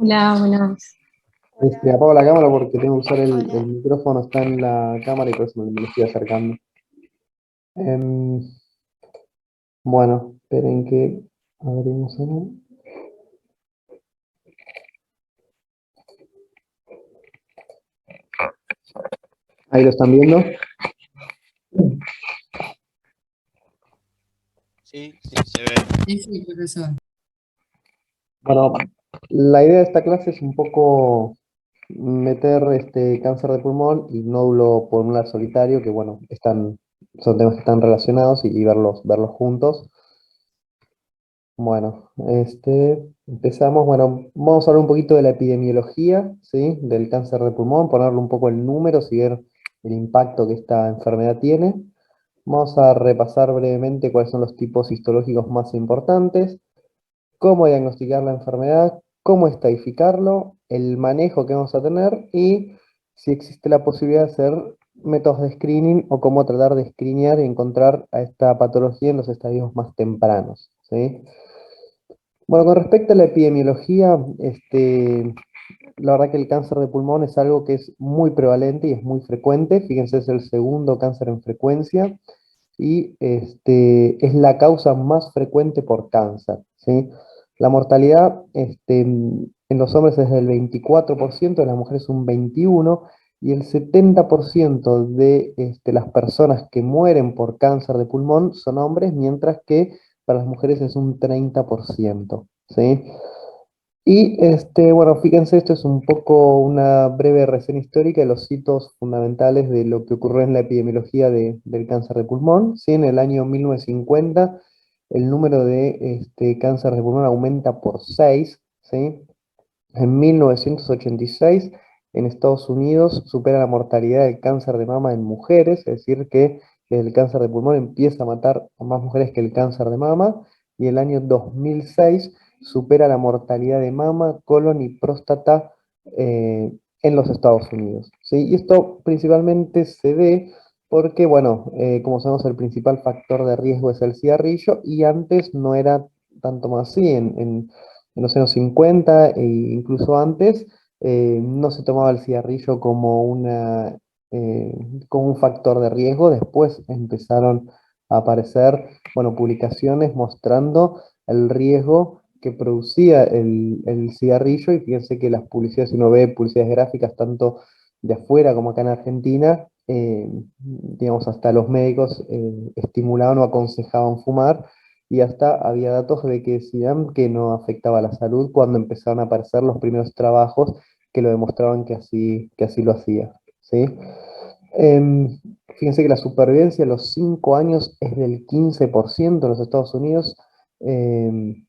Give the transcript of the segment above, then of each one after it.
Hola, buenas. Apago la cámara porque tengo que usar el Hola. micrófono, está en la cámara y por eso me lo estoy acercando. Em, bueno, esperen que abrimos ahora. Ahí lo están viendo. Sí, sí, se ve. Sí, sí, profesor. Bueno, la idea de esta clase es un poco meter este cáncer de pulmón y nódulo pulmonar solitario, que bueno, son temas que están relacionados y verlos juntos. Bueno, empezamos. Bueno, vamos a hablar un poquito de la epidemiología, ¿sí? Del cáncer de pulmón, ponerle un poco el número y ver el impacto que esta enfermedad tiene. Vamos a repasar brevemente cuáles son los tipos histológicos más importantes, cómo diagnosticar la enfermedad, cómo estadificarlo, el manejo que vamos a tener y si existe la posibilidad de hacer métodos de screening o cómo tratar de screenear y encontrar a esta patología en los estadios más tempranos, ¿sí? Bueno, con respecto a la epidemiología, la verdad que el cáncer de pulmón es algo que es muy prevalente y es muy frecuente. Fíjense, es el segundo cáncer en frecuencia y es la causa más frecuente por cáncer, ¿sí? La mortalidad en los hombres es del 24%, en las mujeres un 21%, y el 70% de las personas que mueren por cáncer de pulmón son hombres, mientras que para las mujeres es un 30%, ¿sí? Y bueno, fíjense, esto es un poco una breve reseña histórica de los hitos fundamentales de lo que ocurrió en la epidemiología del cáncer de pulmón. ¿Sí? En el año 1950 el número de cáncer de pulmón aumenta por 6, ¿sí? En 1986 en Estados Unidos supera la mortalidad del cáncer de mama en mujeres, es decir, que el cáncer de pulmón empieza a matar a más mujeres que el cáncer de mama, y el año 2006 supera la mortalidad de mama, colon y próstata en los Estados Unidos, ¿sí? Y esto principalmente se ve porque, bueno, como sabemos, el principal factor de riesgo es el cigarrillo, y antes no era tanto más así. En los años 50 e incluso antes, no se tomaba el cigarrillo eh, como un factor de riesgo. Después empezaron a aparecer, bueno, publicaciones mostrando el riesgo que producía el cigarrillo, y fíjense que las publicidades, si uno ve publicidades gráficas tanto de afuera como acá en Argentina, digamos, hasta los médicos estimulaban o aconsejaban fumar, y hasta había datos de que decían que no afectaba a la salud cuando empezaron a aparecer los primeros trabajos que lo demostraban que así lo hacía, ¿sí? Em, Fíjense que la supervivencia a los 5 años es del 15% en los Estados Unidos, em,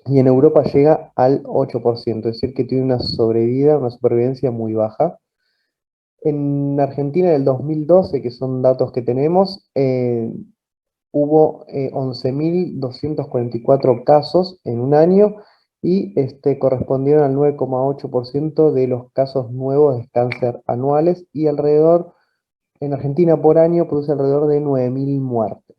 y en Europa llega al 8%, es decir, que tiene una sobrevida, una supervivencia muy baja. En Argentina del 2012, que son datos que tenemos, hubo 11.244 casos en un año, y correspondieron al 9,8% de los casos nuevos de cáncer anuales, y en Argentina por año produce alrededor de 9.000 muertes.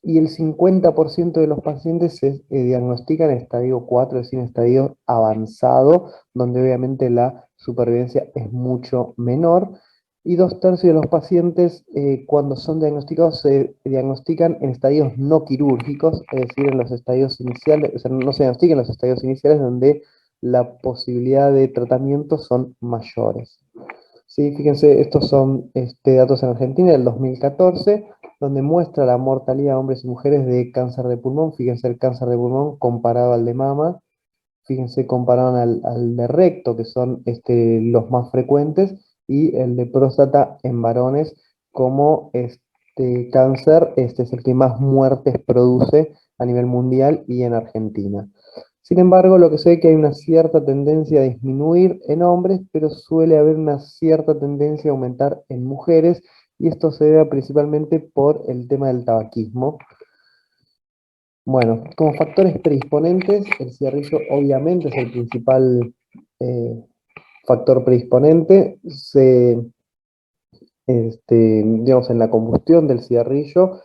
Y el 50% de los pacientes se diagnostican en estadio 4, es decir, en estadio avanzado, donde obviamente la supervivencia es mucho menor. Y 2/3 de los pacientes, cuando son diagnosticados, se diagnostican en estadios no quirúrgicos, es decir, en los estadios iniciales, o sea, no se diagnostican en los estadios iniciales donde la posibilidad de tratamiento son mayores. Sí, fíjense, estos son datos en Argentina del 2014, donde muestra la mortalidad de hombres y mujeres de cáncer de pulmón. Fíjense el cáncer de pulmón comparado al de mama, fíjense comparado al de recto, que son los más frecuentes, y el de próstata en varones como cáncer. Este es el que más muertes produce a nivel mundial y en Argentina. Sin embargo, lo que se ve es que hay una cierta tendencia a disminuir en hombres, pero suele haber una cierta tendencia a aumentar en mujeres, y esto se debe principalmente por el tema del tabaquismo. Bueno, como factores predisponentes, el cigarrillo obviamente es el principal eh, factor predisponente. Digamos, en la combustión del cigarrillo,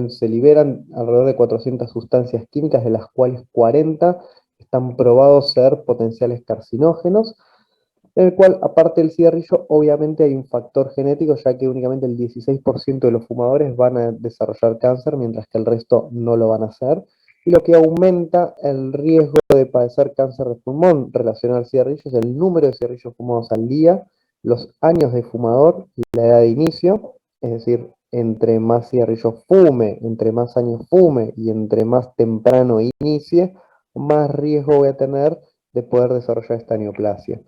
se liberan alrededor de 400 sustancias químicas, de las cuales 40 están probados ser potenciales carcinógenos, en el cual, aparte del cigarrillo, obviamente hay un factor genético, ya que únicamente el 16% de los fumadores van a desarrollar cáncer, mientras que el resto no lo van a hacer, y lo que aumenta el riesgo de padecer cáncer de pulmón relacionado al cigarrillo es el número de cigarrillos fumados al día, los años de fumador, la edad de inicio, es decir, entre más cigarrillos fume, entre más años fume y entre más temprano inicie, más riesgo voy a tener de poder desarrollar esta neoplasia.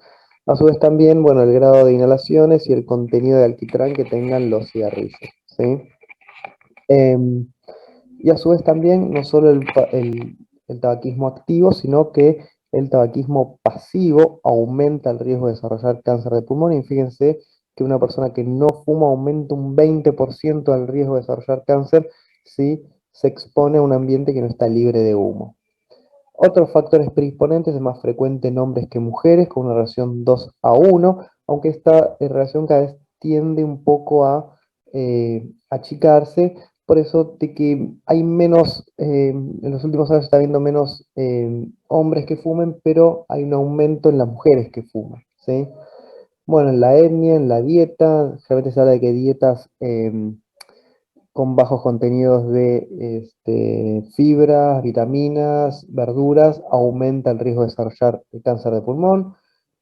A su vez también, bueno, el grado de inhalaciones y el contenido de alquitrán que tengan los cigarrillos, ¿sí? Em, y a su vez también, no solo el tabaquismo activo, sino que el tabaquismo pasivo aumenta el riesgo de desarrollar cáncer de pulmón. Y fíjense que una persona que no fuma aumenta un 20% el riesgo de desarrollar cáncer si se expone a un ambiente que no está libre de humo. Otros factores predisponentes es más frecuente en hombres que mujeres, con una relación 2 a 1, aunque esta relación cada vez tiende un poco a achicarse, por eso de que hay menos, en los últimos años se está viendo menos hombres que fumen, pero hay un aumento en las mujeres que fuman, ¿sí? Bueno, en la etnia, en la dieta, generalmente se habla de que dietas con bajos contenidos de fibras, vitaminas, verduras, aumenta el riesgo de desarrollar el cáncer de pulmón.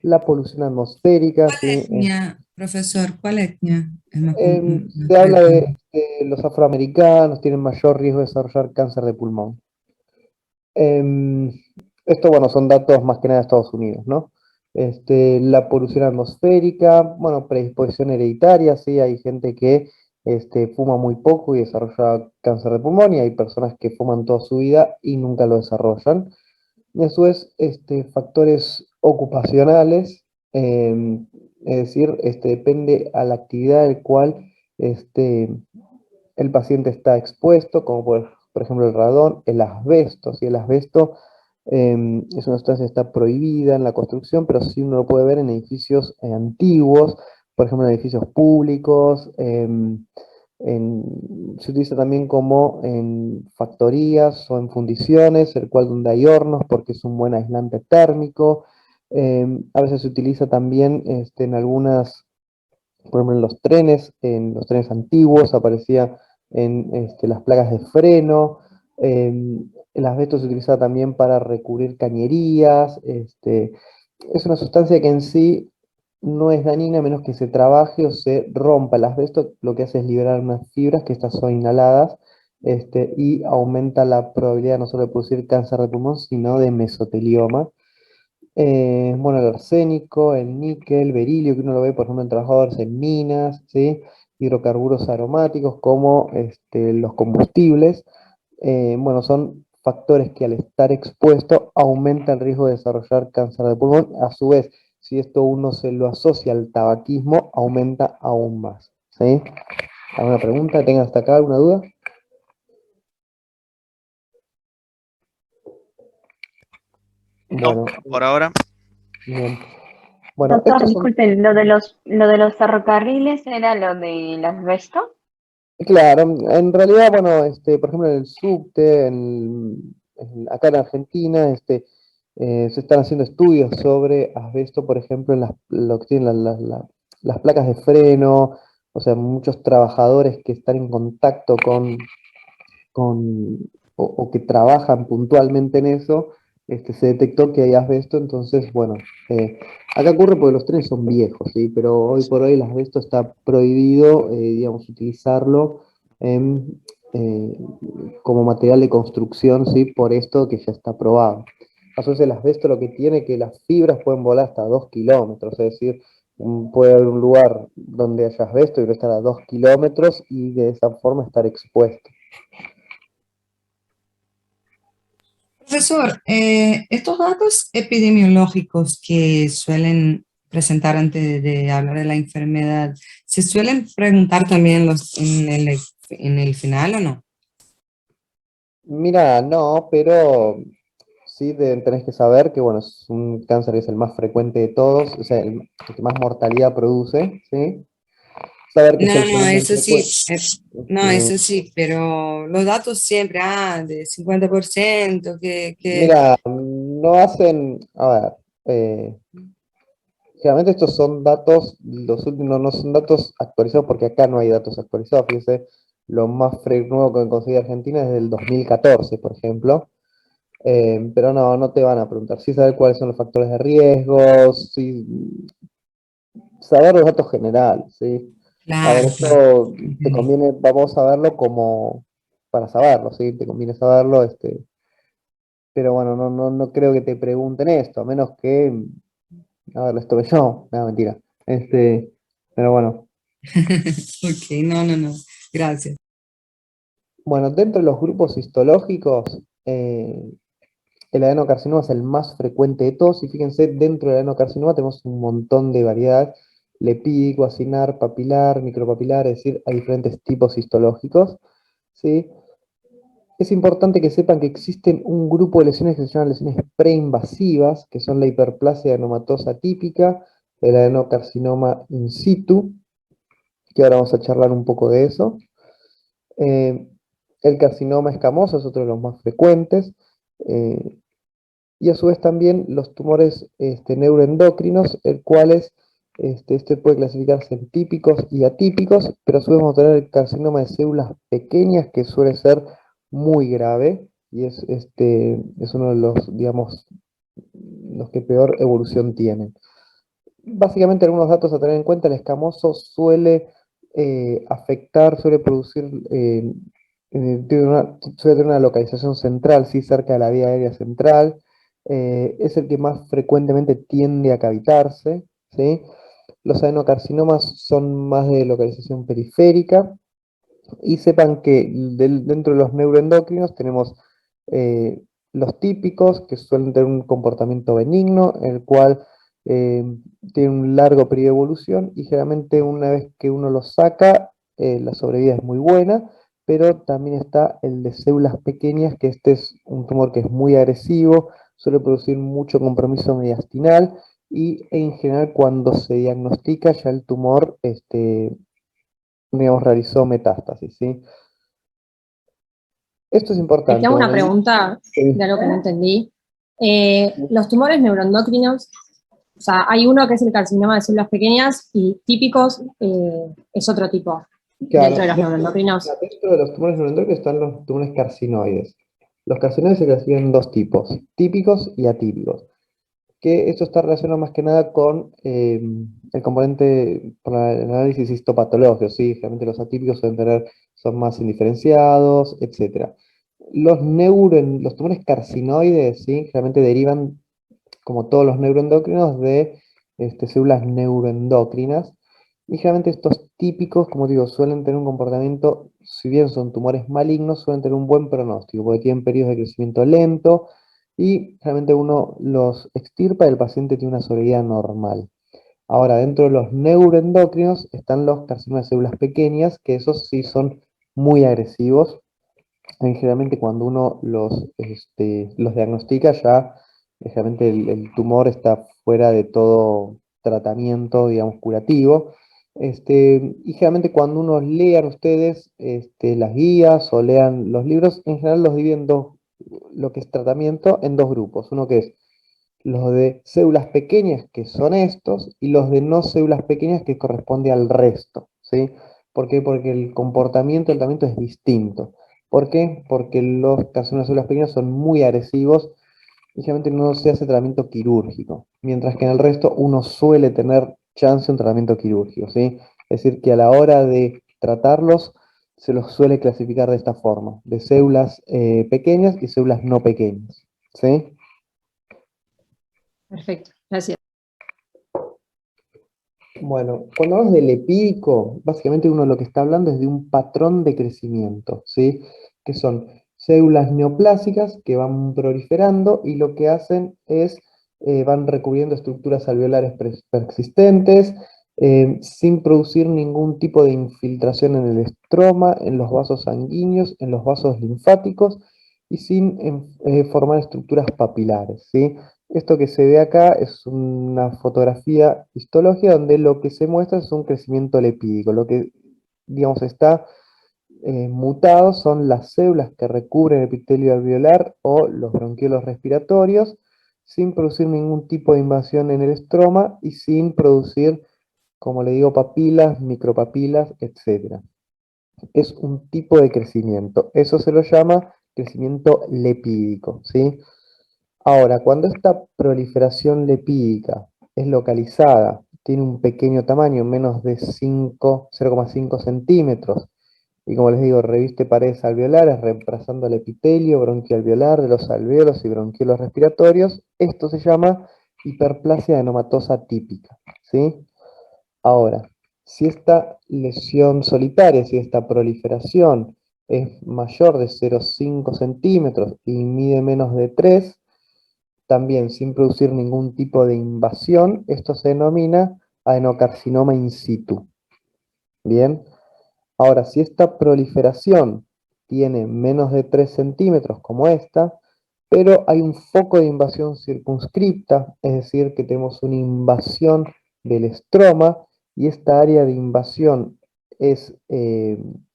La polución atmosférica, ¿Cuál ¿sí? etnia, profesor? ¿Cuál etnia es más Se habla de frecuente? los afroamericanos tienen mayor riesgo de desarrollar cáncer de pulmón. Em, Esto, bueno, son datos más que nada de Estados Unidos, ¿no? La polución atmosférica, bueno, predisposición hereditaria, sí, hay gente que fuma muy poco y desarrolla cáncer de pulmón, y hay personas que fuman toda su vida y nunca lo desarrollan. Y a su vez, factores ocupacionales, es decir, depende a la actividad del cual este, el paciente está expuesto, como por ejemplo el radón, el asbesto. ¿Sí? El asbesto es una sustancia que está prohibida en la construcción, pero sí uno lo puede ver en edificios antiguos, por ejemplo en edificios públicos, se utiliza también como en factorías o en fundiciones, el cual donde hay hornos porque es un buen aislante térmico. A veces se utiliza también en algunas, por ejemplo, en los trenes antiguos aparecía en las placas de freno. El asbesto se utiliza también para recubrir cañerías. Es una sustancia que en sí no es dañina a menos que se trabaje o se rompa. El asbesto lo que hace es liberar unas fibras que estas son inhaladas, y aumenta la probabilidad no solo de producir cáncer de pulmón, sino de mesotelioma. Bueno, el arsénico, el níquel, berilio, que uno lo ve, por ejemplo, en trabajadores en minas, ¿sí? Hidrocarburos aromáticos como los combustibles. Bueno, son factores que al estar expuesto aumenta el riesgo de desarrollar cáncer de pulmón. A su vez, si esto uno se lo asocia al tabaquismo, aumenta aún más, ¿sí? ¿Alguna pregunta? ¿Tengan hasta acá alguna duda? No, Bueno, por ahora. bien. Bueno, Doctor, estos son. disculpe, lo de los ferrocarriles era lo del asbesto. Claro, en realidad, bueno, por ejemplo, en el subte, acá en Argentina, se están haciendo estudios sobre asbesto, por ejemplo, en lo que tienen las placas de freno, o sea, muchos trabajadores que están en contacto con o que trabajan puntualmente en eso, se detectó que hay asbesto. Entonces, bueno, acá ocurre porque los trenes son viejos, ¿sí? Pero hoy por hoy el asbesto está prohibido, digamos, utilizarlo en, eh, como material de construcción, ¿sí? Por esto que ya está probado. A su vez, el asbesto lo que tiene es que las fibras pueden volar hasta 2 kilómetros, es decir, puede haber un lugar donde haya asbesto y no estar a 2 kilómetros y de esa forma estar expuesto. Profesor, estos datos epidemiológicos que suelen presentar antes de hablar de la enfermedad, ¿se suelen preguntar también en el final o no? Mira, no, pero sí tenés que saber que, bueno, es un cáncer que es el más frecuente de todos, o sea, el que más mortalidad produce, ¿sí? Saber que es No, el no, segundo en eso sí, frecuencia. no, eso sí, pero los datos siempre, de 50%, que Mira, no no hacen, a ver, generalmente estos son datos, los últimos no son datos actualizados porque acá no hay datos actualizados, fíjense, lo más nuevo que conseguí Argentina es del 2014, por ejemplo. Pero no te van a preguntar. Sí saber cuáles son los factores de riesgo, sí saber los datos generales, ¿sí? A ver, Claro, claro. esto te Entendí. conviene, vamos a verlo como para saberlo, ¿sí? Te conviene saberlo, pero bueno, no creo que te pregunten esto, a menos que, a ver, lo estuve yo, no, mentira. Pero bueno. Ok, no, no, no. Gracias. Bueno, dentro de los grupos histológicos, el adenocarcinoma es el más frecuente de todos, y fíjense, dentro del adenocarcinoma tenemos un montón de variedades, lepídico, acinar, papilar, micropapilar, es decir, hay diferentes tipos histológicos, ¿sí? Es importante que sepan que existen un grupo de lesiones que se llaman lesiones preinvasivas, que son la hiperplasia adenomatosa típica, el adenocarcinoma in situ, que ahora vamos a charlar un poco de eso. Eh, el carcinoma escamoso es otro de los más frecuentes. eh, y a su vez también los tumores neuroendocrinos, el cuales puede clasificarse en típicos y atípicos, pero a su vez vamos a tener el carcinoma de células pequeñas, que suele ser muy grave, y es uno de los, digamos, los que peor evolución tienen. Básicamente algunos datos a tener en cuenta: el escamoso suele afectar, suele producir, suele tener una localización central, sí, cerca de la vía aérea central, es el que más frecuentemente tiende a cavitarse, ¿sí? Los adenocarcinomas son más de localización periférica, y sepan que dentro de los neuroendocrinos tenemos eh, los típicos, que suelen tener un comportamiento benigno, el cual eh, tiene un largo periodo de evolución, y generalmente una vez que uno los saca, la sobrevida es muy buena. Pero también está el de células pequeñas, que este es un tumor que es muy agresivo, suele producir mucho compromiso mediastinal, y en general cuando se diagnostica ya el tumor, digamos, realizó metástasis, ¿sí? Esto es Te importante. hago una Bueno, pregunta de algo que no entendí. Los tumores neuroendocrinos, o sea, hay uno que es el carcinoma de células pequeñas y típicos es otro tipo claro, dentro de los neuroendocrinos. dentro de los tumores neuroendocrinos están los tumores carcinoides. Los carcinoides se clasifican en dos tipos: típicos y atípicos. Que esto está relacionado más que nada con el componente para el análisis histopatológico, ¿sí? Generalmente los atípicos son más indiferenciados, etc. Los tumores carcinoides, ¿sí? Generalmente derivan, como todos los neuroendocrinos, de células neuroendocrinas. Y generalmente estos típicos, como digo, suelen tener un comportamiento, si bien son tumores malignos, suelen tener un buen pronóstico, porque tienen periodos de crecimiento lento, y realmente uno los extirpa y el paciente tiene una sobrevida normal. Ahora, dentro de los neuroendocrinos están los carcinomas de células pequeñas, que esos sí son muy agresivos. Generalmente cuando uno los diagnostica, ya generalmente el tumor está fuera de todo tratamiento, digamos, curativo. Y generalmente cuando uno lean ustedes las guías o lean los libros, en general los dividen lo que es tratamiento, en dos grupos. Uno que es los de células pequeñas, que son estos, y los de no células pequeñas, que corresponde al resto, ¿sí? ¿Por qué? Porque el comportamiento del tratamiento es distinto. ¿Por qué? Porque los carcinomas de células pequeñas son muy agresivos y generalmente no se hace tratamiento quirúrgico, mientras que en el resto uno suele tener chance de un tratamiento quirúrgico, ¿sí? Es decir, que a la hora de tratarlos se los suele clasificar de esta forma: de células pequeñas y células no pequeñas, ¿sí? Perfecto, gracias. Bueno, cuando hablamos del lepídico, básicamente uno lo que está hablando es de un patrón de crecimiento, ¿sí? Que son células neoplásicas que van proliferando, y lo que hacen es, van recubriendo estructuras alveolares persistentes, sin producir ningún tipo de infiltración en el estroma, en los vasos sanguíneos, en los vasos linfáticos, y sin formar estructuras papilares, ¿sí? Esto que se ve acá es una fotografía histológica donde lo que se muestra es un crecimiento lepídico. Lo que, digamos, está mutado son las células que recubren el epitelio alveolar o los bronquiolos respiratorios, sin producir ningún tipo de invasión en el estroma y sin producir, como le digo, papilas, micropapilas, etc. Es un tipo de crecimiento. Eso se lo llama crecimiento lepídico, ¿sí? Ahora, cuando esta proliferación lepídica es localizada, tiene un pequeño tamaño, menos de 0,5 centímetros, y como les digo, reviste paredes alveolares, reemplazando el epitelio bronquialveolar de los alvéolos y bronquiolos respiratorios, esto se llama hiperplasia adenomatosa típica, ¿sí? Ahora, si esta lesión solitaria, si esta proliferación es mayor de 0,5 centímetros y mide menos de 3, también sin producir ningún tipo de invasión, esto se denomina adenocarcinoma in situ. Bien, ahora si esta proliferación tiene menos de 3 centímetros como esta, pero hay un foco de invasión circunscripta, es decir, que tenemos una invasión del estroma y esta área de invasión es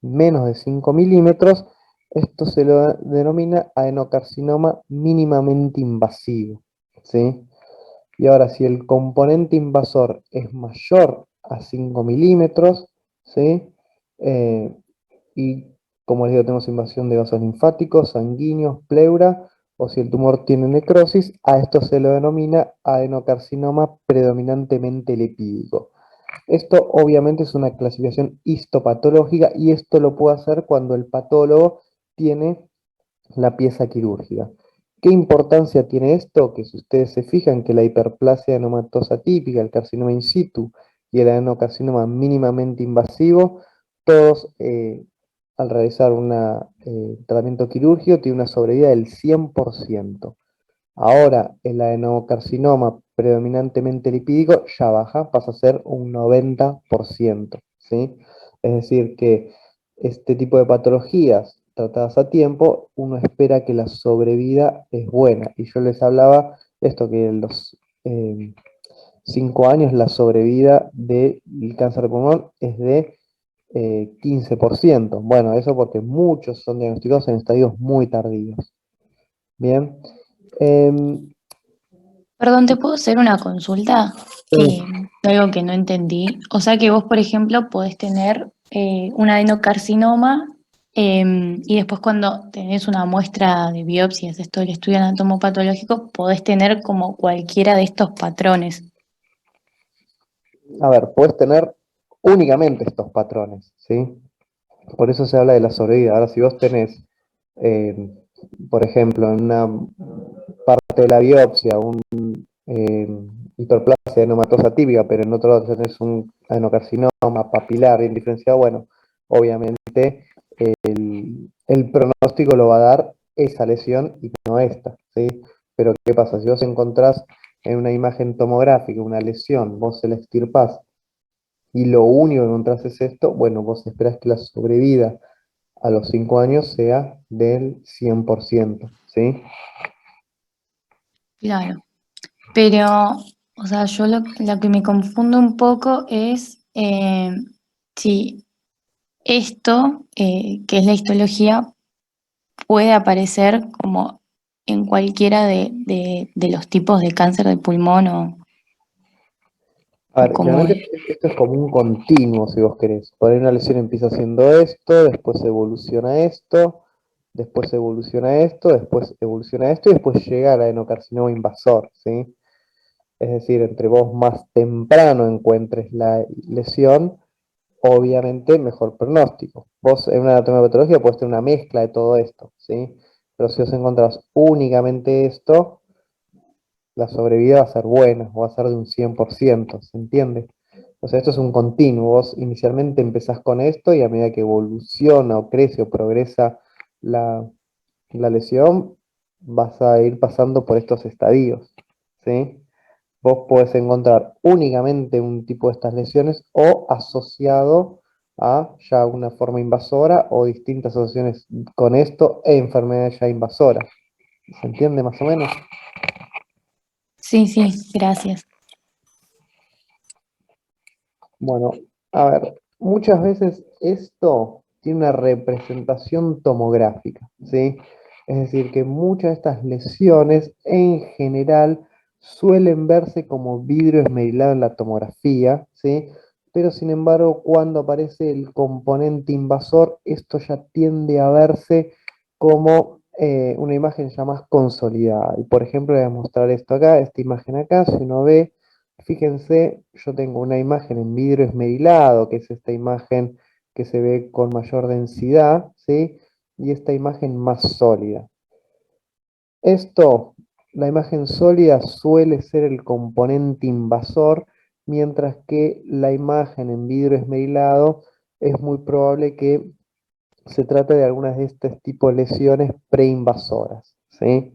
menos de 5 milímetros, esto se lo denomina adenocarcinoma mínimamente invasivo, ¿sí? Y ahora, si el componente invasor es mayor a 5 milímetros, ¿sí? Eh, y como les digo, tenemos invasión de vasos linfáticos, sanguíneos, pleura, o si el tumor tiene necrosis, a esto se lo denomina adenocarcinoma predominantemente lepídico. Esto obviamente es una clasificación histopatológica y esto lo puede hacer cuando el patólogo tiene la pieza quirúrgica. ¿Qué importancia tiene esto? Que si ustedes se fijan que la hiperplasia adenomatosa típica, el carcinoma in situ y el adenocarcinoma mínimamente invasivo, todos al realizar un tratamiento quirúrgico tienen una sobrevida del 100%. Ahora el adenocarcinoma predominantemente lipídico ya baja, pasa a ser un 90%, ¿sí? Es decir, que este tipo de patologías tratadas a tiempo, uno espera que la sobrevida es buena. Y yo les hablaba esto, que en los 5 años la sobrevida del cáncer de pulmón es de 15%. Bueno, eso porque muchos son diagnosticados en estadios muy tardíos. Bien. Em, Perdón, ¿te puedo hacer una consulta? Sí. Algo que no entendí. O sea que vos, por ejemplo, podés tener un adenocarcinoma y después cuando tenés una muestra de biopsias, esto del estudio anatomopatológico, podés tener como cualquiera de estos patrones. A ver, puedes tener únicamente estos patrones, ¿sí? Por eso se habla de la sobrevida. Ahora, si vos tenés, eh, por ejemplo, en una parte de la biopsia, eh, hiperplasia adenomatosa típica, pero en otro lado tenés un adenocarcinoma papilar bien diferenciado, bueno, obviamente el pronóstico lo va a dar esa lesión y no esta, ¿sí? Pero ¿qué pasa? Si vos encontrás en una imagen tomográfica una lesión, vos se la extirpás y lo único que encontrás es esto, bueno, vos esperás que la sobrevida a los 5 años sea del 100%, ¿sí? Claro. Pero, o sea, yo lo que me confundo un poco es si esto, que es la histología, puede aparecer como en cualquiera de los tipos de cáncer de pulmón A o ver, cómo es. generalmente esto es como un continuo, si vos querés. Por ahí una lesión empieza haciendo esto, después evoluciona esto, después evoluciona esto, después evoluciona esto y después llega al adenocarcinoma invasor, ¿sí? Es decir, entre vos más temprano encuentres la lesión, obviamente mejor pronóstico. Vos en una anatomía patológica podés tener una mezcla de todo esto, ¿sí? Pero si vos encontrás únicamente esto, la sobrevida va a ser buena, va a ser de un 100%, ¿se entiende? O sea, esto es un continuo, vos inicialmente empezás con esto y a medida que evoluciona o crece o progresa la, la lesión, vas a ir pasando por estos estadios, ¿sí? Vos podés encontrar únicamente un tipo de estas lesiones o asociado a ya una forma invasora o distintas asociaciones con esto e enfermedades ya invasoras. ¿Se entiende más o menos? Sí, sí, gracias. Bueno, a ver, muchas veces esto tiene una representación tomográfica, ¿sí? Es decir, que muchas de estas lesiones en general suelen verse como vidrio esmerilado en la tomografía, ¿sí? Pero sin embargo, cuando aparece el componente invasor, esto ya tiende a verse como una imagen ya más consolidada. Y por ejemplo, voy a mostrar esto acá, esta imagen acá, si uno ve, fíjense, yo tengo una imagen en vidrio esmerilado, que es esta imagen que se ve con mayor densidad, ¿sí? Y esta imagen más sólida. Esto, la imagen sólida suele ser el componente invasor, mientras que la imagen en vidrio esmerilado es muy probable que se trate de algunas de este tipo de lesiones preinvasoras, ¿sí?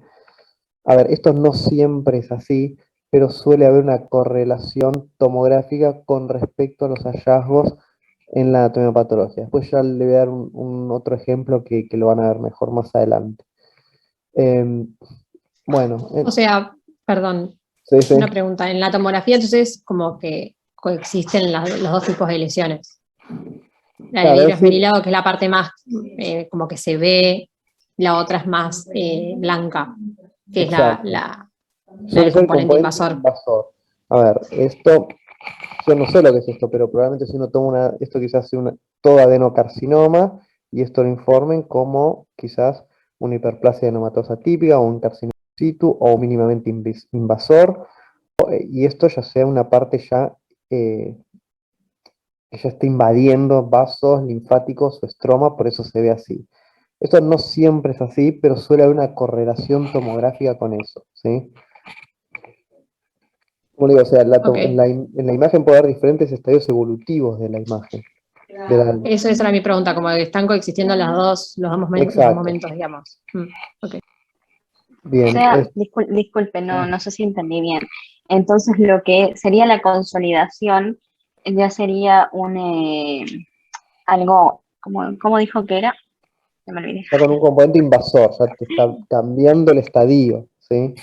A ver, esto no siempre es así, pero suele haber una correlación tomográfica con respecto a los hallazgos en la anatomía patológica. Después ya le voy a dar un otro ejemplo que lo van a ver mejor más adelante. Bueno, O sea, perdón, sí, sí. una pregunta. En la tomografía, entonces, como que coexisten los dos tipos de lesiones. La de Claro, vidrio es decir, esmerilado, que es la parte más, como que se ve, la otra es más blanca, que es exacto. la Suele del ser el componente componente invasor. invasor. A ver, esto, yo no sé lo que es esto, pero probablemente si uno toma esto quizás sea todo adenocarcinoma, y esto lo informen como quizás una hiperplasia adenomatosa típica, o un carcinoma in situ, o mínimamente invasor, y esto ya sea una parte ya que ya está invadiendo vasos linfáticos o estroma, por eso se ve así. Esto no siempre es así, pero suele haber una correlación tomográfica con eso, ¿sí? Como digo, o sea, Ok. en la imagen puede haber diferentes estadios evolutivos de la imagen. Esa era mi pregunta, como que están coexistiendo los Exacto. momentos, digamos. Ok. O Bien, sea, disculpe, no sé si entendí bien. Entonces, lo que sería la consolidación ya sería algo, ¿cómo dijo que era? Se me olvidé. está con un componente invasor, ya te está cambiando el estadio, ¿sí?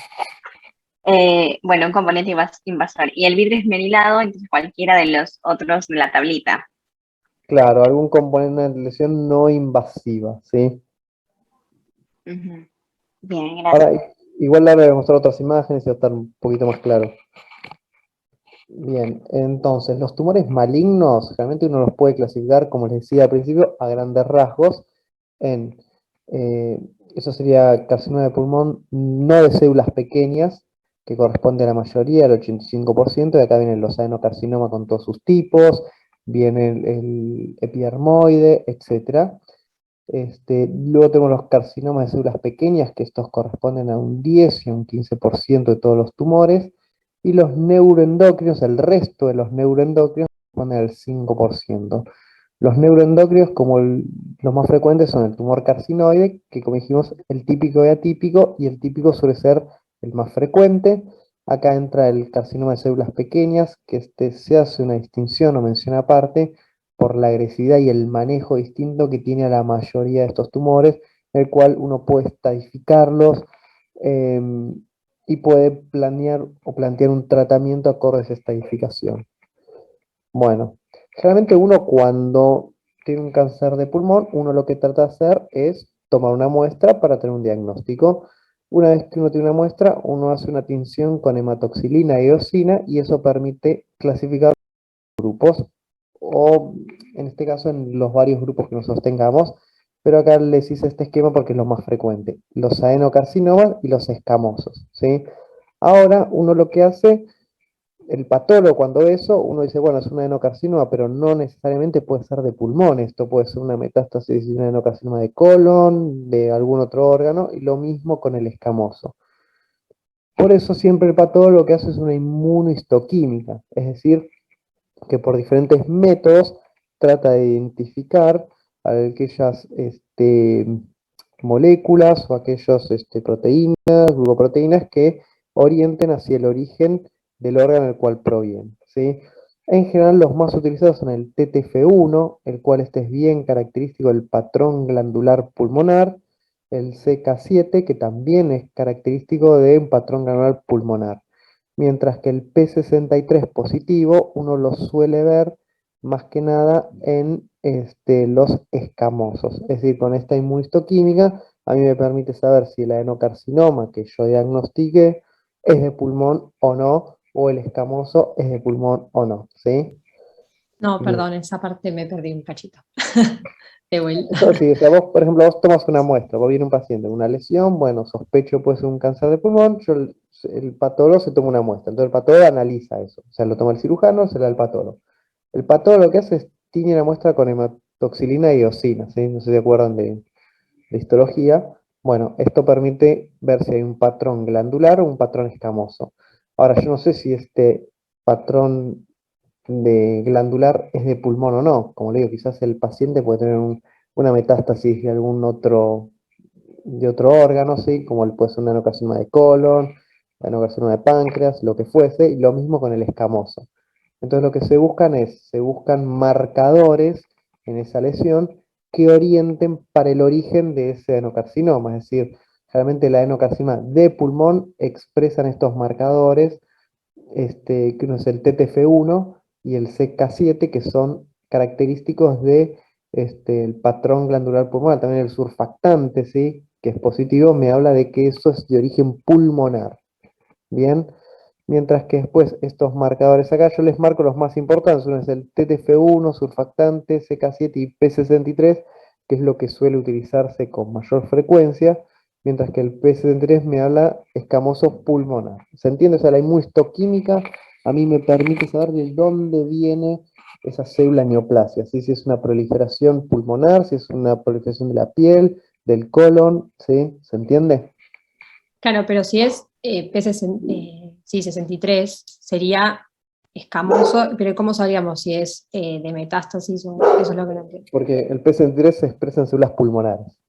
Bueno, un componente invasor. Y el vidrio esmerilado, entonces cualquiera de los otros de la tablita. Claro, algún componente de lesión no invasiva, ¿sí? Ujú. Bien, gracias. Ahora, igual ahora voy a mostrar otras imágenes y va a estar un poquito más claro. Bien, entonces, los tumores malignos, realmente uno los puede clasificar, como les decía al principio, a grandes rasgos, en, eh, eso sería carcinoma de pulmón no de células pequeñas, que corresponde a la mayoría, al 85%, y acá vienen los adenocarcinoma con todos sus tipos, viene el epidermoide, etc. Luego tenemos los carcinomas de células pequeñas, que estos corresponden a un 10 y a un 15% de todos los tumores, y los neuroendocrinos, el resto de los neuroendocrinos, corresponden al 5%. Los neuroendocrinos, como los más frecuentes, son el tumor carcinoide, que como dijimos, el típico y atípico, y el típico suele ser el más frecuente. Acá entra el carcinoma de células pequeñas, que se hace una distinción o mención aparte, por la agresividad y el manejo distinto que tiene a la mayoría de estos tumores, el cual uno puede estadificarlos y puede planear o plantear un tratamiento acorde a esa estadificación. Bueno, generalmente uno cuando tiene un cáncer de pulmón, uno lo que trata de hacer es tomar una muestra para tener un diagnóstico. Una vez que uno tiene una muestra, uno hace una tinción con hematoxilina y eosina, y eso permite clasificar grupos, o en este caso en los varios grupos que nosotros tengamos, pero acá les hice este esquema porque es lo más frecuente, los adenocarcinomas y los escamosos, ¿sí? Ahora uno lo que hace, el patólogo cuando ve eso, uno dice, bueno, es un adenocarcinoma, pero no necesariamente puede ser de pulmón, esto puede ser una metástasis de un adenocarcinoma de colon, de algún otro órgano, y lo mismo con el escamoso. Por eso siempre el patólogo lo que hace es una inmunohistoquímica, es decir, que por diferentes métodos trata de identificar aquellas moléculas o aquellas proteínas, glucoproteínas que orienten hacia el origen del órgano del cual provienen, ¿sí? En general los más utilizados son el TTF1, el cual este es bien característico del patrón glandular pulmonar, el CK7, que también es característico de un patrón glandular pulmonar, mientras que el P63 positivo uno lo suele ver más que nada en los escamosos. Es decir, con esta inmunistoquímica a mí me permite saber si el adenocarcinoma que yo diagnostiqué es de pulmón o no, o el escamoso es de pulmón o no, ¿sí? No, Bien. perdón, esa parte me perdí un cachito. De vuelta. Eso sí, o sea, vos, por ejemplo, vos tomas una muestra, vos viene un paciente con una lesión, bueno, sospecho puede ser un cáncer de pulmón, el patólogo se toma una muestra, entonces el patólogo analiza eso, o sea, lo toma el cirujano, se le da al patólogo. El patólogo lo que hace es tiñe la muestra con hematoxilina y eosina, ¿sí? No sé si se acuerdan de histología. Bueno, esto permite ver si hay un patrón glandular o un patrón escamoso. Ahora, yo no sé si este patrón de glandular es de pulmón o no. Como le digo, quizás el paciente puede tener una metástasis de otro órgano, ¿sí? Como puede ser un adenocarcinoma de colon, adenocarcinoma de páncreas, lo que fuese, y lo mismo con el escamoso. Entonces lo que se buscan marcadores en esa lesión que orienten para el origen de ese adenocarcinoma, es decir, realmente el adenocarcinoma de pulmón expresan estos marcadores, que uno es el TTF1 y el CK7, que son característicos de el patrón glandular pulmonar, también el surfactante, ¿sí? Que es positivo, me habla de que eso es de origen pulmonar. Bien, mientras que después estos marcadores acá, yo les marco los más importantes, uno es el TTF1, surfactante, CK7 y P63, que es lo que suele utilizarse con mayor frecuencia, mientras que el P63 me habla escamoso pulmonar. ¿Se entiende? O sea, la inmunohistoquímica a mí me permite saber de dónde viene esa célula neoplasia, ¿sí? Si es una proliferación pulmonar, si es una proliferación de la piel, del colon, ¿sí? ¿Se entiende? Claro, pero si es sí, 63, sería escamoso, pero ¿cómo sabríamos si es de metástasis o eso es lo que no entiendo? Porque el P63 se expresa en células pulmonares.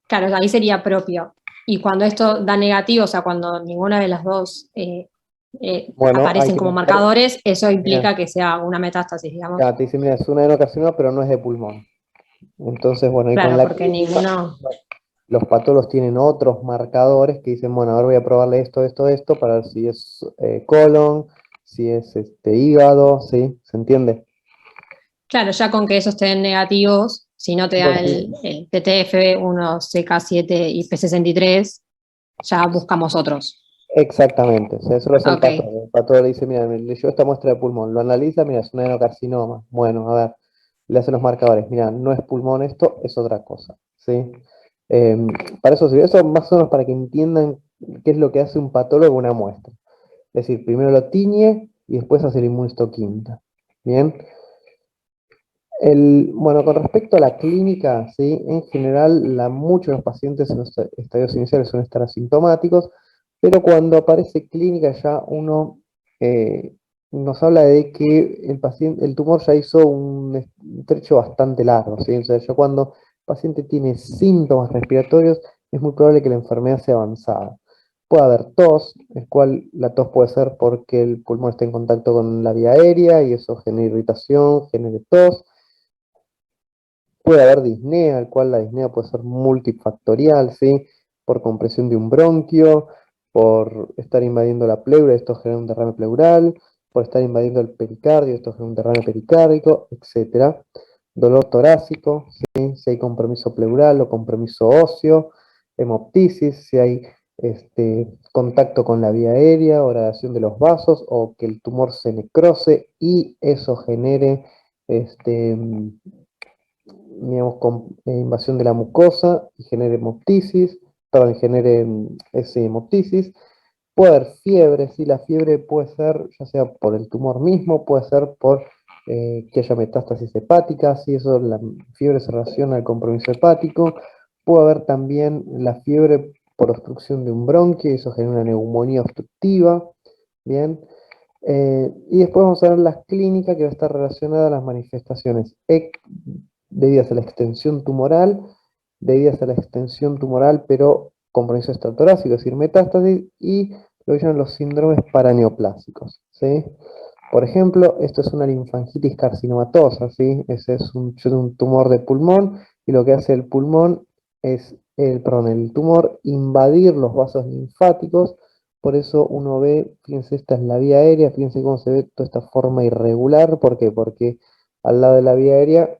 Claro, ahí sería propio. Y cuando esto da negativo, o sea, cuando ninguna de las dos Bueno, hay aparecen que como buscar, marcadores, eso mira, implica que sea una metástasis, digamos. ya te dice, mira, es una adenocarcinoma, pero no es de pulmón. Entonces, bueno, y con Claro, la porque clínica, ninguno. los patólogos tienen otros marcadores que dicen, bueno, ahora voy a probarle esto, esto, esto, para ver si es colon, si es hígado, ¿sí? ¿Se entiende? Claro, ya con que esos estén negativos, si no te da Bueno, sí, el TTF1, CK7 y P63, ya buscamos otros. exactamente, o sea, eso lo hace el Ok, patólogo. El patólogo le dice, mira, me leyó esta muestra de pulmón, lo analiza, mira, es un adenocarcinoma. Bueno, a ver, le hace los marcadores, mira, no es pulmón esto, es otra cosa, ¿sí? Em, para eso sirve, eso más o menos para que entiendan qué es lo que hace un patólogo en una muestra. Es decir, primero lo tiñe y después hace la inmunohistoquímica. Bien. Bueno, con respecto a la clínica, ¿sí? En general, muchos de los pacientes en los estadios iniciales suelen estar asintomáticos, pero cuando aparece clínica ya uno eh, nos habla de que el tumor ya hizo un trecho bastante largo, ¿sí? O sea, ya cuando el paciente tiene síntomas respiratorios, es muy probable que la enfermedad sea avanzada. Puede haber tos, el cual la tos puede ser porque el pulmón está en contacto con la vía aérea y eso genera irritación, genera tos. Puede haber disnea, el cual la disnea puede ser multifactorial, ¿sí? Por compresión de un bronquio, por estar invadiendo la pleura, esto genera un derrame pleural, por estar invadiendo el pericardio, esto genera un derrame pericárdico, etc. Dolor torácico, ¿sí? Si hay compromiso pleural o compromiso óseo, hemoptisis, si hay contacto con la vía aérea, horadación de los vasos, o que el tumor se necrose y eso genere este, digamos, invasión de la mucosa y genere hemoptisis, perdón, genere ese hemoptisis. Puede haber fiebre, sí, la fiebre puede ser ya sea por el tumor mismo, puede ser por que haya metástasis hepática, si eso, la fiebre se relaciona al compromiso hepático. Puede haber también la fiebre por obstrucción de un bronquio, y eso genera una neumonía obstructiva, ¿bien? Y después vamos a ver las clínicas que va a estar relacionada a las manifestaciones debidas a la extensión tumoral, pero compromiso extratorácico, es decir, metástasis, y lo que llaman los síndromes paraneoplásicos, ¿sí? Por ejemplo, esto es una linfangitis carcinomatosa, ¿sí? Ese es un tumor de pulmón, y lo que hace el pulmón es, el tumor invadir los vasos linfáticos. Por eso uno ve, fíjense, esta es la vía aérea, fíjense cómo se ve toda esta forma irregular. ¿Por qué? Porque al lado de la vía aérea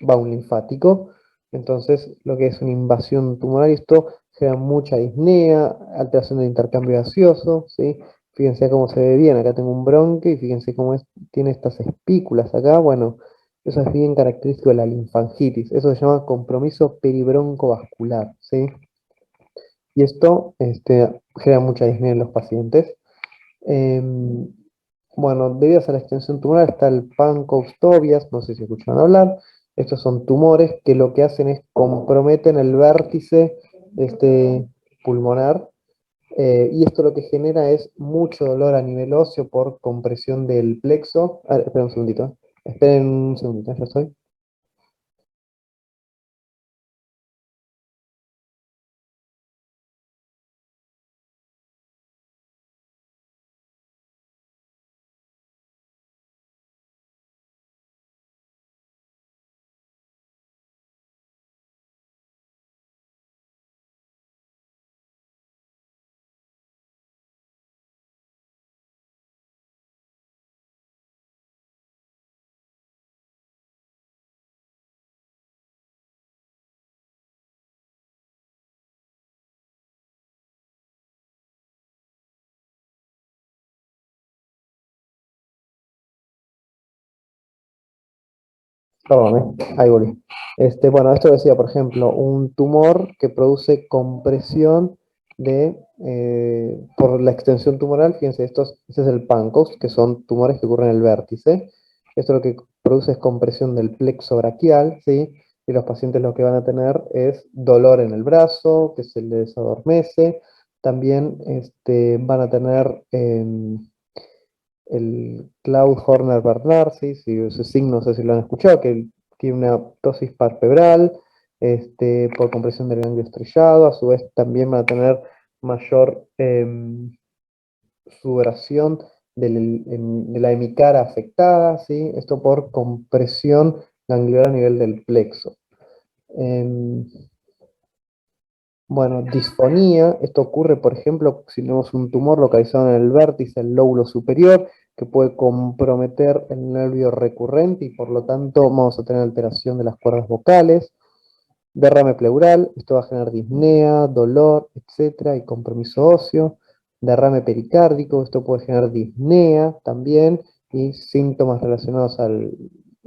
va un linfático, entonces lo que es una invasión tumoral, y esto genera mucha disnea, alteración del intercambio gaseoso, ¿sí? Fíjense cómo se ve bien, acá tengo un bronquio y fíjense cómo tiene estas espículas acá, bueno, eso es bien característico de la linfangitis, eso se llama compromiso peribroncovascular, ¿sí? Y esto genera mucha disnea en los pacientes. Em, bueno, debido a la extensión tumoral está el Pancoast-Tobias, no sé si escucharon hablar. Estos son tumores que lo que hacen es comprometen el vértice pulmonar, y esto lo que genera es mucho dolor a nivel óseo por compresión del plexo. A ver, esperen un segundito. Esperen un segundito, ya estoy. Perdón, ahí volví. Bueno, esto decía, por ejemplo, un tumor que produce compresión por la extensión tumoral. Fíjense, este es el Pancoast, que son tumores que ocurren en el vértice. Esto lo que produce es compresión del plexo braquial, ¿sí? Y los pacientes lo que van a tener es dolor en el brazo, que se les adormece. También van a tener el Claude Horner Bernard, ¿sí? Si ese signo, no sé si lo han escuchado, que tiene una ptosis palpebral, por compresión del ganglio estrellado. A su vez también van a tener mayor sudoración de la hemicara afectada, ¿sí? Esto por compresión ganglionar a nivel del plexo. Bueno, disfonía, esto ocurre, por ejemplo, si tenemos un tumor localizado en el vértice del lóbulo superior, que puede comprometer el nervio recurrente y por lo tanto vamos a tener alteración de las cuerdas vocales. Derrame pleural, esto va a generar disnea, dolor, etcétera, y compromiso óseo. Derrame pericárdico, esto puede generar disnea también y síntomas relacionados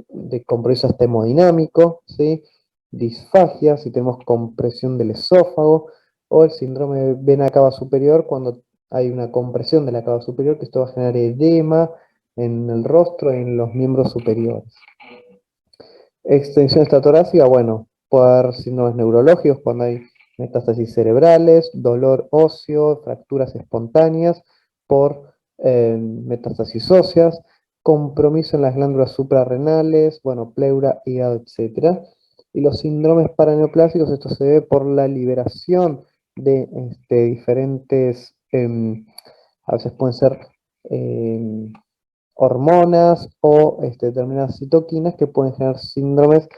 de compromiso hemodinámico, ¿sí? Disfagia, si tenemos compresión del esófago, o el síndrome de vena cava superior, cuando hay una compresión de la cava superior, que esto va a generar edema en el rostro y en los miembros superiores. Extensión extratorácica, bueno, puede haber síndromes neurológicos cuando hay metástasis cerebrales, dolor óseo, fracturas espontáneas por metástasis óseas, compromiso en las glándulas suprarrenales, bueno, pleura, hígado, etc. Y los síndromes paraneoplásicos, esto se ve por la liberación de diferentes, a veces pueden ser hormonas o determinadas citoquinas que pueden generar síndromes,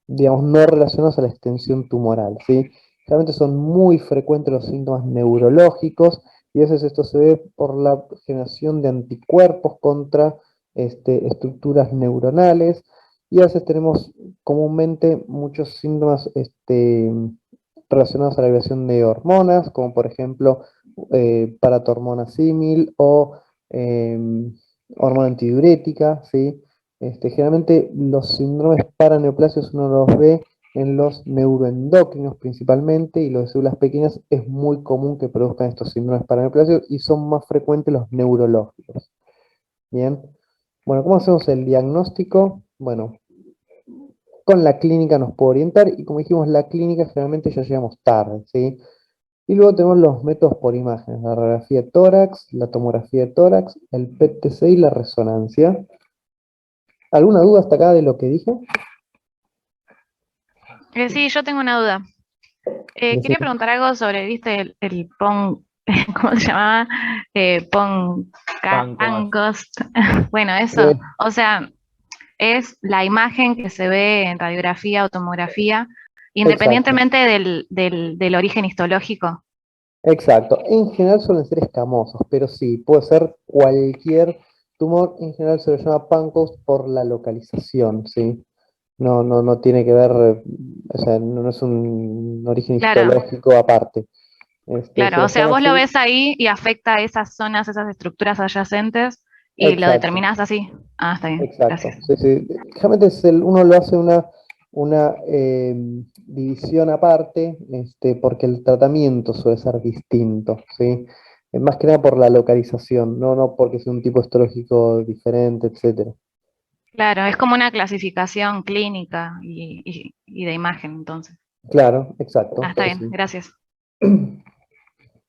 digamos, no relacionados a la extensión tumoral, ¿sí? Realmente son muy frecuentes los síntomas neurológicos y a veces esto se ve por la generación de anticuerpos contra estructuras neuronales, y a veces tenemos comúnmente muchos síntomas relacionados a la liberación de hormonas, como por ejemplo paratormona símil o hormona antidiurética, ¿sí? Generalmente los síndromes paraneoplásicos uno los ve en los neuroendocrinos principalmente, y los de células pequeñas es muy común que produzcan estos síndromes paraneoplásicos y son más frecuentes los neurológicos. Bien, bueno, ¿cómo hacemos el diagnóstico? Bueno, con la clínica nos puede orientar, y como dijimos, la clínica generalmente ya llegamos tarde, ¿sí? Y luego tenemos los métodos por imágenes, la radiografía de tórax, la tomografía de tórax, el PET-TC y la resonancia. ¿Alguna duda hasta acá de lo que dije? Sí, yo tengo una duda. Decime. Quería preguntar algo sobre, viste, el PON, ¿cómo se llamaba? Pancoast. Bueno, eso, o sea, es la imagen que se ve en radiografía o tomografía, independientemente del origen histológico. Exacto, en general suelen ser escamosos, pero sí, puede ser cualquier tumor. En general se lo llama Pancoast por la localización, ¿sí? no tiene que ver, o sea, no es un origen Claro. histológico aparte. Si Claro, lo o sea, están vos lo así, ves ahí y afecta a esas zonas, esas estructuras adyacentes y lo exacto. determinás así. Ah, está bien, Exacto. gracias. Sí, sí. Generalmente uno lo hace una división aparte, porque el tratamiento suele ser distinto, ¿sí? Más que nada por la localización, no porque sea un tipo histológico diferente, etcétera. Claro, es como una clasificación clínica y de imagen, entonces. Claro, exacto. Ah, está Sí, bien, sí. gracias.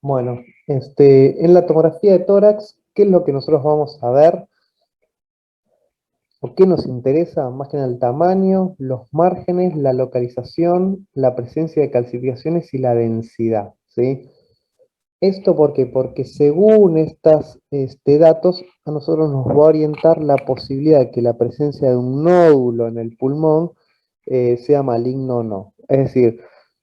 Bueno, en la tomografía de tórax, ¿qué es lo que nosotros vamos a ver? ¿Por qué nos interesa? Más que nada el tamaño, los márgenes, la localización, la presencia de calcificaciones y la densidad, ¿sí? ¿Esto por qué? Porque según estos datos, a nosotros nos va a orientar la posibilidad de que la presencia de un nódulo en el pulmón sea maligno o no. Es decir,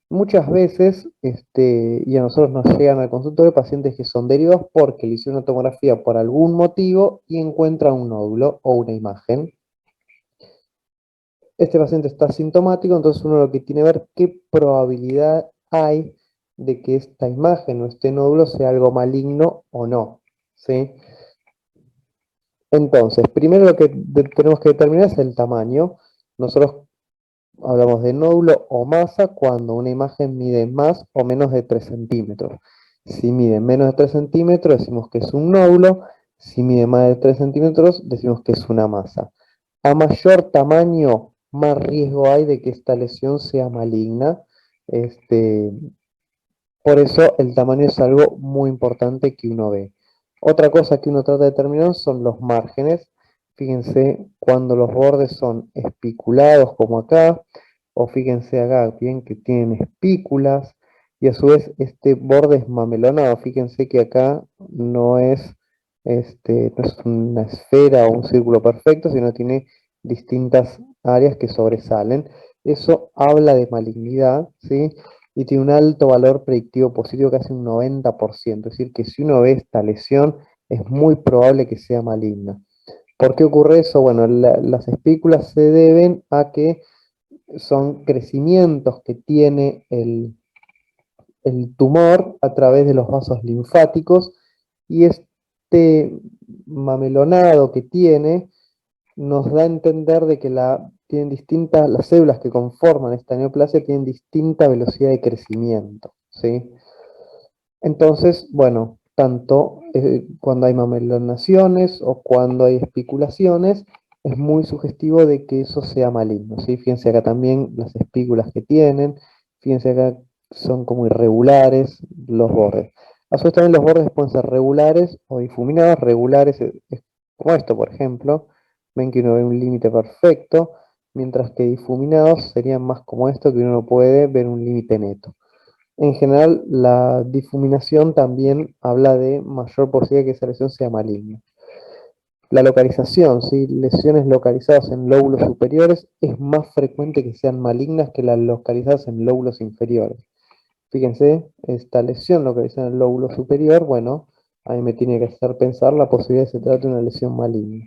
muchas veces, y a nosotros nos llegan al consultorio pacientes que son derivados porque le hicieron una tomografía por algún motivo y encuentran un nódulo o una imagen. Este paciente está asintomático, entonces uno lo que tiene que ver qué probabilidad hay de que esta imagen o este nódulo sea algo maligno o no, ¿sí? Entonces, primero lo que tenemos que determinar es el tamaño. Nosotros hablamos de nódulo o masa cuando una imagen mide más o menos de 3 centímetros. Si mide menos de 3 centímetros, decimos que es un nódulo. Si mide más de 3 centímetros, decimos que es una masa. A mayor tamaño, más riesgo hay de que esta lesión sea maligna. Este, por eso el tamaño es algo muy importante que uno ve. Otra cosa que uno trata de determinar son los márgenes. Fíjense cuando los bordes son espiculados como acá, o fíjense acá bien que tienen espículas, y a su vez este borde es mamelonado. Fíjense que acá no es una esfera o un círculo perfecto, sino tiene distintas áreas que sobresalen. Eso habla de malignidad, ¿sí? Y tiene un alto valor predictivo positivo, casi un 90%. Es decir, que si uno ve esta lesión, es muy probable que sea maligna. ¿Por qué ocurre eso? Bueno, las espículas se deben a que son crecimientos que tiene el tumor a través de los vasos linfáticos y este mamelonado que tiene nos da a entender de que tienen las células que conforman esta neoplasia tienen distinta velocidad de crecimiento, ¿sí? Entonces, bueno, tanto cuando hay mamelonaciones o cuando hay espiculaciones, es muy sugestivo de que eso sea maligno, ¿sí? Fíjense acá también las espículas que tienen, fíjense acá son como irregulares los bordes. A su vez también los bordes pueden ser regulares o difuminados. Regulares es como esto, por ejemplo. Ven que uno ve un límite perfecto, mientras que difuminados serían más como esto, que uno no puede ver un límite neto. En general, la difuminación también habla de mayor posibilidad de que esa lesión sea maligna. La localización, ¿sí? Lesiones localizadas en lóbulos superiores es más frecuente que sean malignas que las localizadas en lóbulos inferiores. Fíjense, esta lesión localizada en el lóbulo superior, bueno, a mí me tiene que hacer pensar la posibilidad de que se trate de una lesión maligna.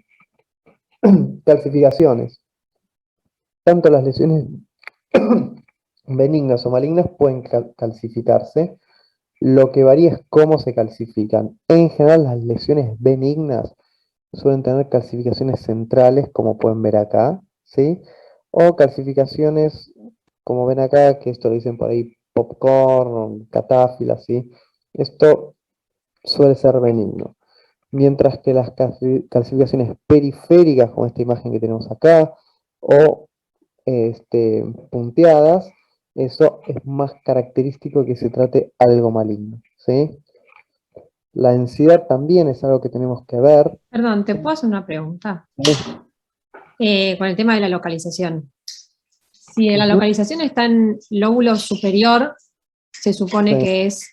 Calcificaciones. Tanto las lesiones benignas o malignas pueden calcificarse. Lo que varía es cómo se calcifican. En general, las lesiones benignas suelen tener calcificaciones centrales, como pueden ver acá, ¿sí? O calcificaciones, como ven acá, que esto lo dicen por ahí, popcorn, catáfila, ¿sí? Esto suele ser benigno. Mientras que las calcificaciones periféricas, como esta imagen que tenemos acá, o punteadas, eso es más característico que se trate algo maligno, ¿sí? La densidad también es algo que tenemos que ver. Perdón, ¿te puedo hacer una pregunta? Con el tema de la localización. Si la Ujú. localización está en lóbulo superior, se supone Sí. que es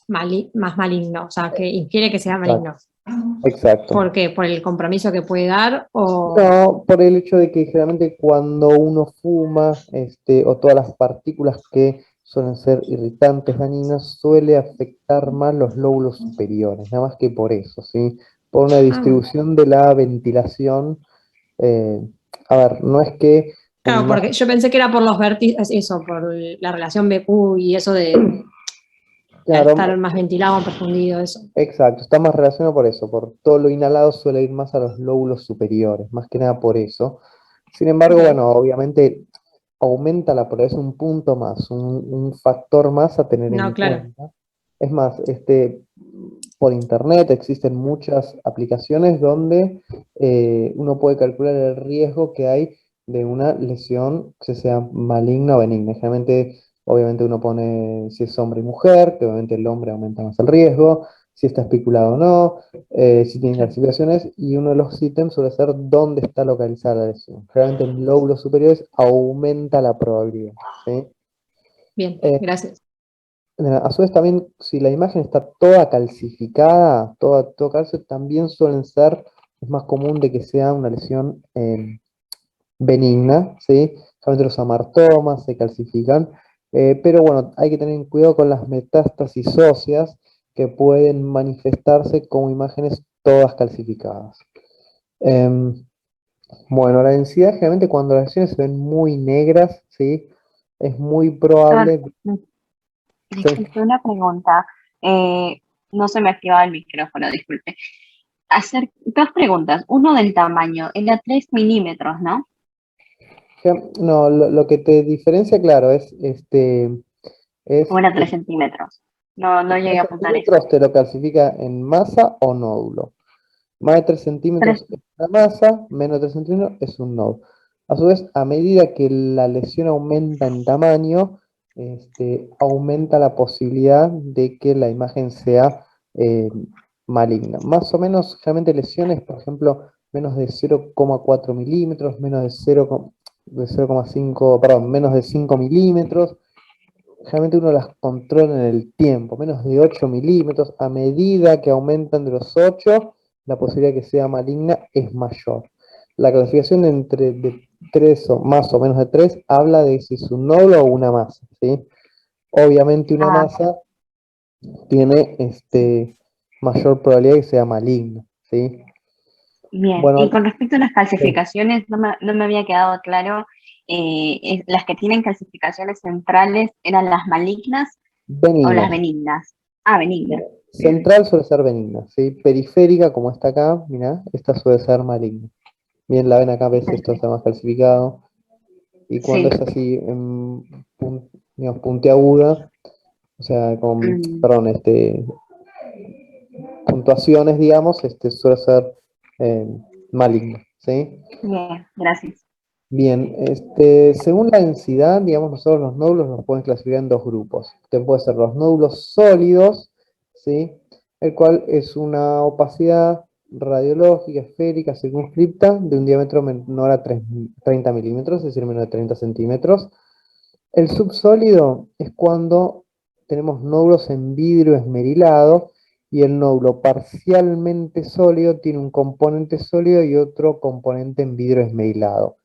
más maligno, o sea, que infiere que sea maligno. Exacto. ¿Por qué? ¿Por el compromiso que puede dar? O... No, por el hecho de que generalmente cuando uno fuma, o todas las partículas que suelen ser irritantes, dañinas, suele afectar más los lóbulos superiores, nada más que por eso, ¿sí? Por una distribución de la ventilación a ver, no es que una Claro, porque imagen- yo pensé que era por los vértices, eso, por la relación BQ y eso de al claro, estar más ventilado, más profundido, eso. exacto, está más relacionado por eso, por todo lo inhalado suele ir más a los lóbulos superiores, más que nada por eso. Sin embargo, Ok. bueno, obviamente aumenta la probabilidad, es un punto más, un factor más a tener en No, claro. cuenta. Es más, por internet existen muchas aplicaciones donde uno puede calcular el riesgo que hay de una lesión que sea maligna o benigna. Generalmente, obviamente uno pone si es hombre y mujer, que obviamente el hombre aumenta más el riesgo, si está especulado o no, si tiene Claro. calcificaciones, y uno de los ítems suele ser dónde está localizada la lesión. Generalmente en lóbulos superiores aumenta la probabilidad, ¿sí? Bien, Eh, gracias. a su vez también, si la imagen está toda calcificada, todo calcio, también suelen ser, es más común de que sea una lesión benigna, ¿sí? Generalmente los amartomas se calcifican, pero bueno, hay que tener cuidado con las metástasis óseas que pueden manifestarse como imágenes todas calcificadas. Em, bueno, la densidad generalmente cuando las lesiones se ven muy negras, ¿sí? Es muy Ah, probable, sí, disculpe, una pregunta. Eh, no se me activaba el micrófono, disculpe. Hacer dos preguntas. Uno del tamaño. Era 3 milímetros, ¿no? no, lo que te diferencia, claro, O es era 3 centímetros. No, no llegué 3 a apuntar eso. centímetros te lo clasifica en masa o nódulo. Más de 3 Tres. centímetros es una masa, menos de 3 centímetros es un nódulo. A su vez, a medida que la lesión aumenta en tamaño, aumenta la posibilidad de que la imagen sea eh, maligna. Más o menos, generalmente lesiones, por ejemplo, menos de 0,4 milímetros, menos de 0,5, perdón, menos de 5 milímetros, generalmente uno las controla en el tiempo, menos de 8 milímetros, a medida que aumentan de los 8, la posibilidad de que sea maligna es mayor. La clasificación entre de 3 o más o menos de 3 habla de si es un nódulo o una masa, ¿sí? Obviamente una Ah, masa tiene mayor probabilidad de que sea maligna, ¿sí? bien. Y Bueno, con respecto a las sí, calcificaciones, no me había quedado claro. ¿Las que tienen calcificaciones centrales eran las malignas o las benignas. benignas? Ah, benignas. Bien. Central suele ser benigna, ¿sí? Periférica, como está acá, mira, esta suele ser maligna. Bien, la ven acá, ves esto está Perfecto. más calcificado. Y cuando es Sí. así, digamos, puntiaguda, o sea, Mm, perdón, puntuaciones, digamos, suele ser eh, maligno, ¿sí? bien, gracias. Bien, según la densidad, digamos, nosotros los nódulos los podemos clasificar en dos grupos. Que pueden ser los nódulos sólidos, ¿sí? El cual es una opacidad radiológica, esférica, circunscripta, de un diámetro menor a 30 milímetros, es decir, menos de 30 centímetros. El subsólido es cuando tenemos nódulos en vidrio esmerilado y el nódulo parcialmente sólido tiene un componente sólido y otro componente en vidrio esmerilado.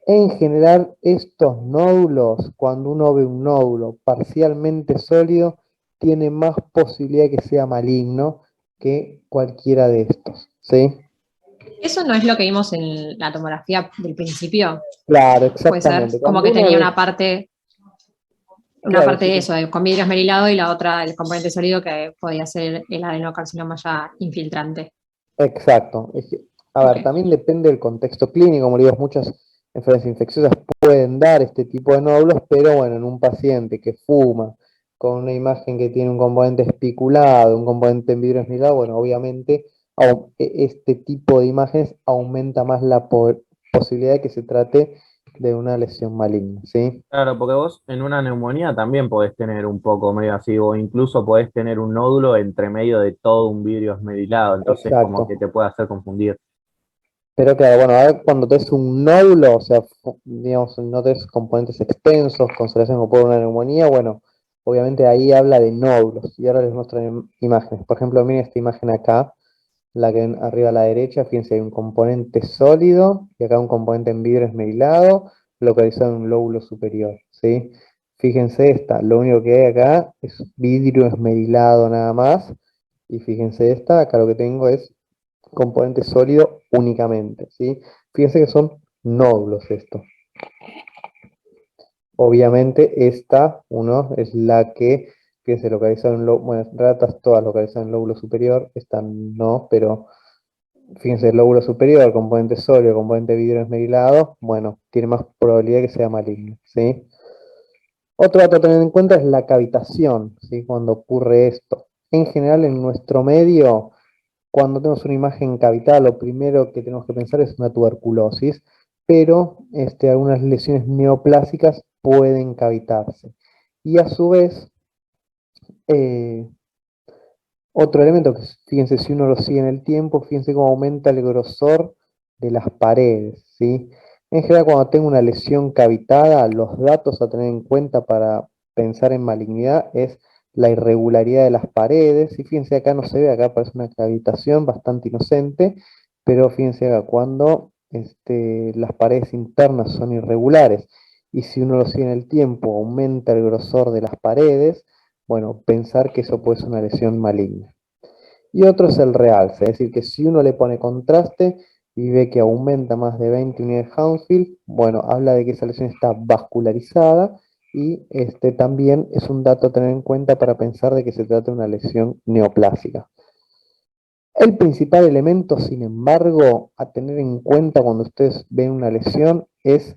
En general, estos nódulos, cuando uno ve un nódulo parcialmente sólido, tiene más posibilidad de que sea maligno que cualquiera de estos, ¿sí? Eso no es lo que vimos en la tomografía del principio, Claro, puede ser, exactamente. como Cuando que uno tenía ve, una claro, parte sí, de eso, con vidrio esmerilado y la otra, el componente sólido que podía ser el adenocarcinoma ya infiltrante. exacto. A Ok. ver, también depende del contexto clínico, como le digo, muchas enfermedades infecciosas pueden dar este tipo de nódulos, pero bueno, en un paciente que fuma, con una imagen que tiene un componente espiculado, un componente en vidrio esmerilado, bueno, obviamente este tipo de imágenes aumenta más la posibilidad de que se trate de una lesión maligna, ¿sí? Claro, porque vos en una neumonía también podés tener un poco medio así, o incluso podés tener un nódulo entre medio de todo un vidrio esmerilado, entonces como que Exacto. te puede hacer confundir. Pero claro, bueno, ahora cuando te es un nódulo, o sea, digamos, no te es componentes extensos, concentración como puede una neumonía, bueno, obviamente ahí habla de nódulos. Y ahora les muestro imágenes. Por ejemplo, miren esta imagen acá, la que ven arriba a la derecha, fíjense, hay un componente sólido y acá un componente en vidrio esmerilado, localizado en un lóbulo superior, ¿sí? Fíjense esta, lo único que hay acá es vidrio esmerilado nada más. Y fíjense esta, acá lo que tengo es componente sólido únicamente, ¿sí? Fíjense que son nódulos esto. Obviamente esta, es la que se localiza en bueno, ratas todas localizadas en el lóbulo superior, esta no, pero fíjense, el lóbulo superior, componente sólido, componente vidrio esmerilado, bueno, tiene más probabilidad que sea maligno, ¿sí? Otro dato a tener en cuenta es la cavitación, ¿sí? Cuando ocurre esto. En general, en nuestro medio, cuando tenemos una imagen cavitada, lo primero que tenemos que pensar es una tuberculosis, pero algunas lesiones neoplásicas pueden cavitarse. Y a su vez, otro elemento que, fíjense, si uno lo sigue en el tiempo, fíjense cómo aumenta el grosor de las paredes, ¿sí? En general, cuando tengo una lesión cavitada, los datos a tener en cuenta para pensar en malignidad es la irregularidad de las paredes, y fíjense acá no se ve, acá parece una cavitación bastante inocente, pero fíjense acá cuando las paredes internas son irregulares, y si uno lo sigue en el tiempo, aumenta el grosor de las paredes, bueno, pensar que eso puede ser una lesión maligna. Y otro es el realce, es decir, que si uno le pone contraste y ve que aumenta más de 20 unidades Hounsfield, bueno, habla de que esa lesión está vascularizada y también es un dato a tener en cuenta para pensar de que se trata de una lesión neoplásica. El principal elemento, sin embargo, a tener en cuenta cuando ustedes ven una lesión es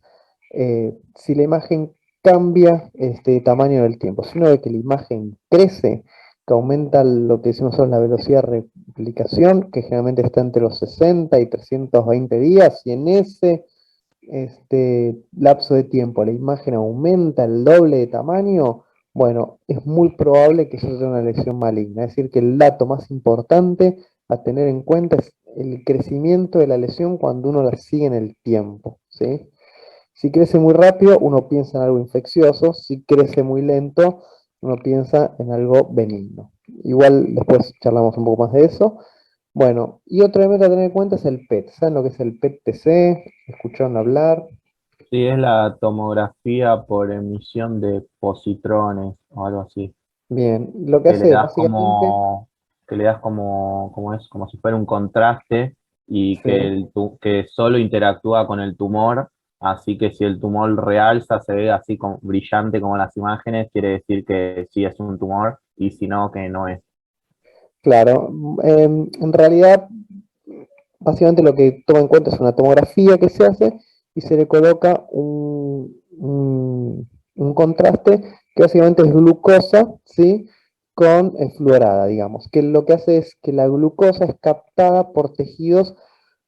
si la imagen cambia de tamaño en el tiempo. Si uno ve que la imagen crece, que aumenta lo que decimos nosotros la velocidad de replicación, que generalmente está entre los 60 y 320 días, y en ese lapso de tiempo la imagen aumenta el doble de tamaño, bueno, es muy probable que eso sea una lesión maligna. Es decir, que el dato más importante a tener en cuenta es el crecimiento de la lesión cuando uno la sigue en el tiempo, ¿sí? Si crece muy rápido, uno piensa en algo infeccioso. Si crece muy lento, uno piensa en algo benigno. Igual después charlamos un poco más de eso. Bueno, y otro elemento a tener en cuenta es el PET. ¿Saben lo que es el PET-TC? ¿Escucharon hablar? Sí, es la tomografía por emisión de positrones o algo así. Bien, lo que Que le hace das básicamente, como si fuera un contraste y sí, que solo interactúa con el tumor, así que si el tumor realza, se ve así brillante como las imágenes, quiere decir que sí es un tumor, y si no, que no es. claro, en realidad, básicamente lo que toma en cuenta es una tomografía que se hace y se le coloca un contraste que básicamente es glucosa, ¿sí? Con fluorada, digamos, que lo que hace es que la glucosa es captada por tejidos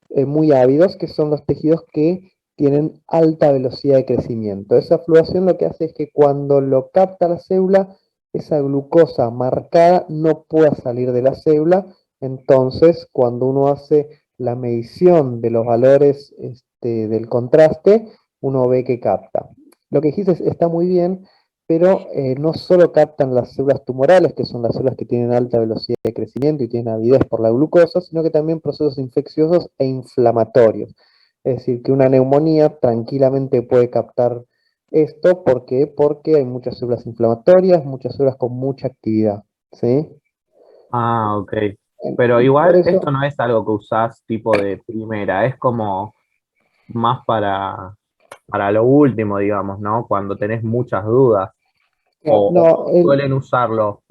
muy ávidos, que son los tejidos que tienen alta velocidad de crecimiento. Esa fluoración lo que hace es que cuando lo capta la célula, esa glucosa marcada no pueda salir de la célula. Entonces, cuando uno hace la medición de los valores del contraste, uno ve que capta. Lo que dijiste está muy bien, pero no solo captan las células tumorales, que son las células que tienen alta velocidad de crecimiento y tienen avidez por la glucosa, sino que también procesos infecciosos e inflamatorios. Es decir, que una neumonía tranquilamente puede captar esto. ¿Por qué? Porque hay muchas células inflamatorias, muchas células con mucha actividad, ¿sí? Ah, ok. Pero Por igual esto eso, no es algo que usás tipo de primera, es como más para lo último, digamos, ¿no? Cuando tenés muchas dudas, o no, suelen usarlo.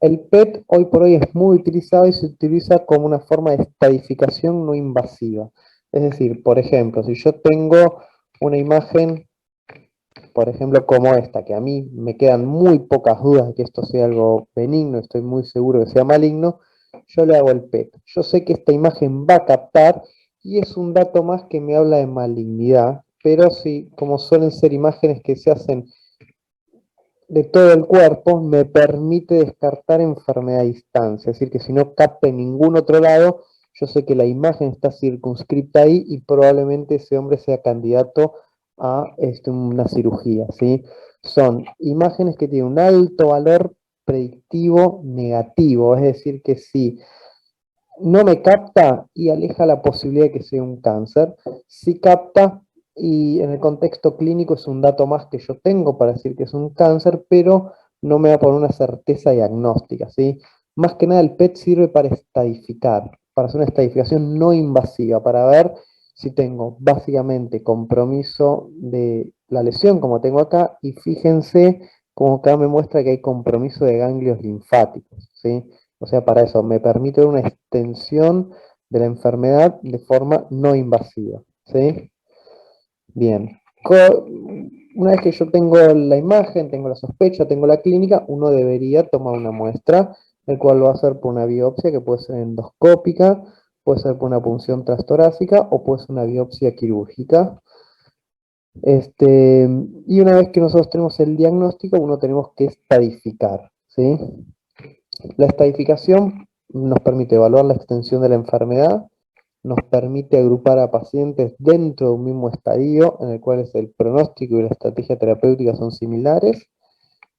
el PET hoy por hoy es muy utilizado y se utiliza como una forma de estadificación no invasiva. Es decir, por ejemplo, si yo tengo una imagen, por ejemplo, como esta, que a mí me quedan muy pocas dudas de que esto sea algo benigno, estoy muy seguro que sea maligno, yo le hago el PET. Yo sé que esta imagen va a captar y es un dato más que me habla de malignidad, pero sí, como suelen ser imágenes que se hacen de todo el cuerpo, me permite descartar enfermedad a distancia. Es decir, que si no capta en ningún otro lado, yo sé que la imagen está circunscripta ahí y probablemente ese hombre sea candidato a una cirugía, ¿sí? Son imágenes que tienen un alto valor predictivo negativo, es decir, que si no me capta y aleja la posibilidad de que sea un cáncer, si capta y en el contexto clínico es un dato más que yo tengo para decir que es un cáncer, pero no me va a poner una certeza diagnóstica, ¿sí? Más que nada el PET sirve para estadificar, para hacer una estadificación no invasiva, para ver si tengo básicamente compromiso de la lesión, como tengo acá, y fíjense como acá me muestra que hay compromiso de ganglios linfáticos, ¿sí? O sea, para eso me permite una extensión de la enfermedad de forma no invasiva, ¿sí? Bien. Una vez que yo tengo la imagen, tengo la sospecha, tengo la clínica, uno debería tomar una muestra, el cual lo va a hacer por una biopsia que puede ser endoscópica, puede ser por una punción transtorácica o puede ser una biopsia quirúrgica. Y una vez que nosotros tenemos el diagnóstico, uno tenemos que estadificar, ¿sí? La estadificación nos permite evaluar la extensión de la enfermedad, nos permite agrupar a pacientes dentro de un mismo estadio, en el cual el pronóstico y la estrategia terapéutica son similares.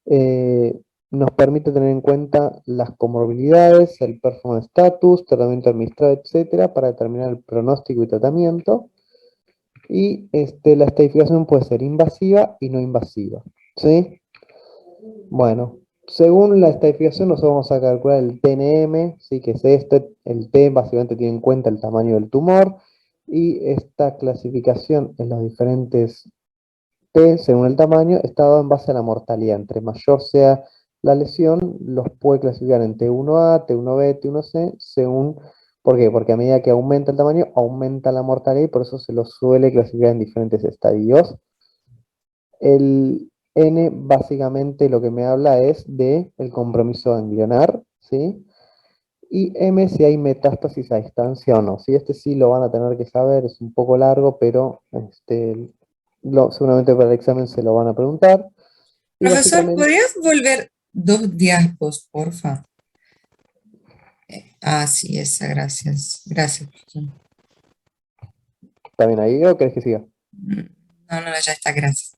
Nos permite tener en cuenta las comorbilidades, el performance status, tratamiento administrado, etcétera, para determinar el pronóstico y tratamiento. Y la estadificación puede ser invasiva y no invasiva, ¿sí? Bueno, según la estadificación nosotros vamos a calcular el TNM, ¿sí? Que es el T básicamente tiene en cuenta el tamaño del tumor, y esta clasificación en los diferentes T, según el tamaño, está dado en base a la mortalidad. Entre mayor sea la lesión, los puede clasificar en T1A, T1B, T1C, según... ¿Por qué? Porque a medida que aumenta el tamaño, aumenta la mortalidad y por eso se los suele clasificar en diferentes estadios. El N básicamente lo que me habla es de el compromiso ganglionar, ¿sí? Y M si hay metástasis a distancia o no. Si sí lo van a tener que saber, es un poco largo, pero seguramente para el examen se lo van a preguntar. Y Profesor, básicamente, ¿podrías volver 2 diapos, porfa? Sí, esa, gracias. Gracias, profesor. ¿está bien ahí o querés que siga? No, no, ya está, gracias.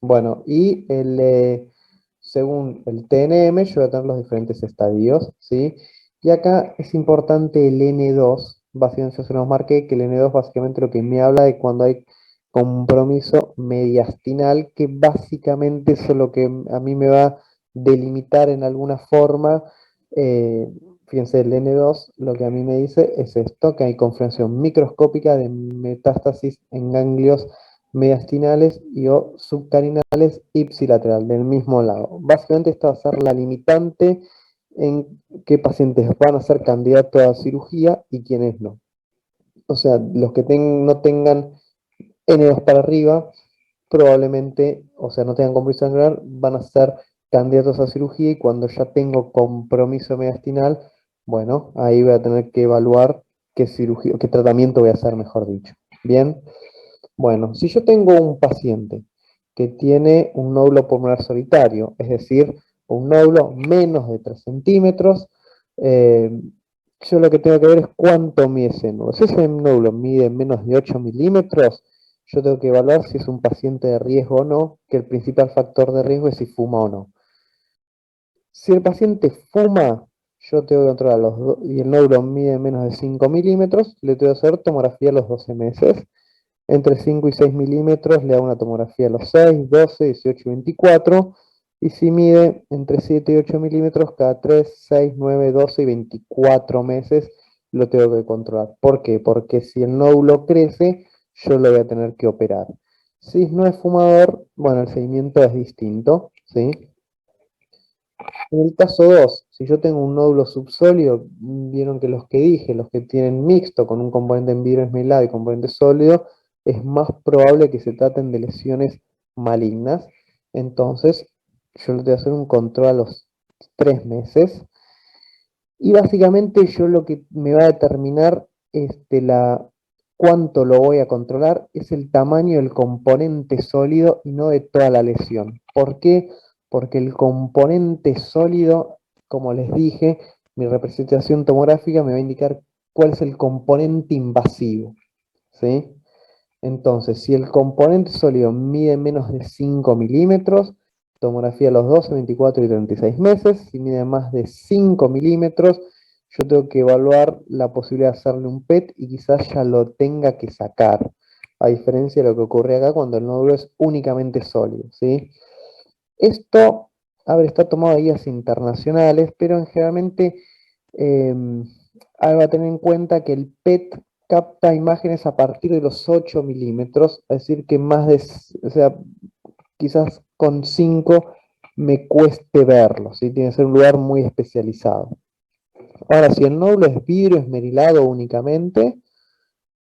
Bueno, y según el TNM, yo voy a tener los diferentes estadios, ¿sí? Y acá es importante el N2, básicamente se nos marqué que el N2 básicamente lo que me habla de cuando hay compromiso mediastinal, que básicamente eso es lo que a mí me va a delimitar en alguna forma. Fíjense, el N2 lo que a mí me dice es esto, que hay configuración microscópica de metástasis en ganglios mediastinales y o subcarinales ipsilateral del mismo lado. Básicamente esta va a ser la limitante en qué pacientes van a ser candidatos a cirugía y quiénes no. O sea, los que no tengan N2 para arriba, probablemente, o sea, no tengan compromiso ganglionar, van a ser candidatos a cirugía y cuando ya tengo compromiso mediastinal, bueno, ahí voy a tener que evaluar qué cirugía, qué tratamiento voy a hacer, mejor dicho. Bien. Bueno, si yo tengo un paciente que tiene un nódulo pulmonar solitario, es decir, un nódulo menos de 3 centímetros, yo lo que tengo que ver es cuánto mide ese nódulo. Si ese nódulo mide menos de 8 milímetros, yo tengo que evaluar si es un paciente de riesgo o no, que el principal factor de riesgo es si fuma o no. Si el paciente fuma, yo tengo que controlar y el nódulo mide menos de 5 milímetros, le tengo que hacer tomografía a los 12 meses. Entre 5 y 6 milímetros le hago una tomografía a los 6, 12, 18 y 24. Y si mide entre 7 y 8 milímetros, cada 3, 6, 9, 12 y 24 meses lo tengo que controlar. ¿Por qué? Porque si el nódulo crece, yo lo voy a tener que operar. Si no es fumador, bueno, el seguimiento es distinto, ¿sí? En el caso 2, si yo tengo un nódulo subsólido, vieron que los que dije, los que tienen mixto con un componente en vidrio esmerilado y componente sólido, es más probable que se traten de lesiones malignas. Entonces, yo le voy a hacer un control a los 3 meses. Y básicamente yo lo que me va a determinar cuánto lo voy a controlar es el tamaño del componente sólido y no de toda la lesión. ¿Por qué? Porque el componente sólido, como les dije, mi representación tomográfica me va a indicar cuál es el componente invasivo, ¿sí? Entonces, si el componente sólido mide menos de 5 milímetros, tomografía a los 12, 24 y 36 meses. Si mide más de 5 milímetros, yo tengo que evaluar la posibilidad de hacerle un PET y quizás ya lo tenga que sacar. A diferencia de lo que ocurre acá cuando el nódulo es únicamente sólido, ¿sí? Esto, a ver, está tomado de guías internacionales, pero generalmente va a tener en cuenta que el PET capta imágenes a partir de los 8 milímetros, es decir, que más de, o sea, quizás con 5 me cueste verlo, ¿sí? Tiene que ser un lugar muy especializado. Ahora, si el nódulo es vidrio esmerilado únicamente,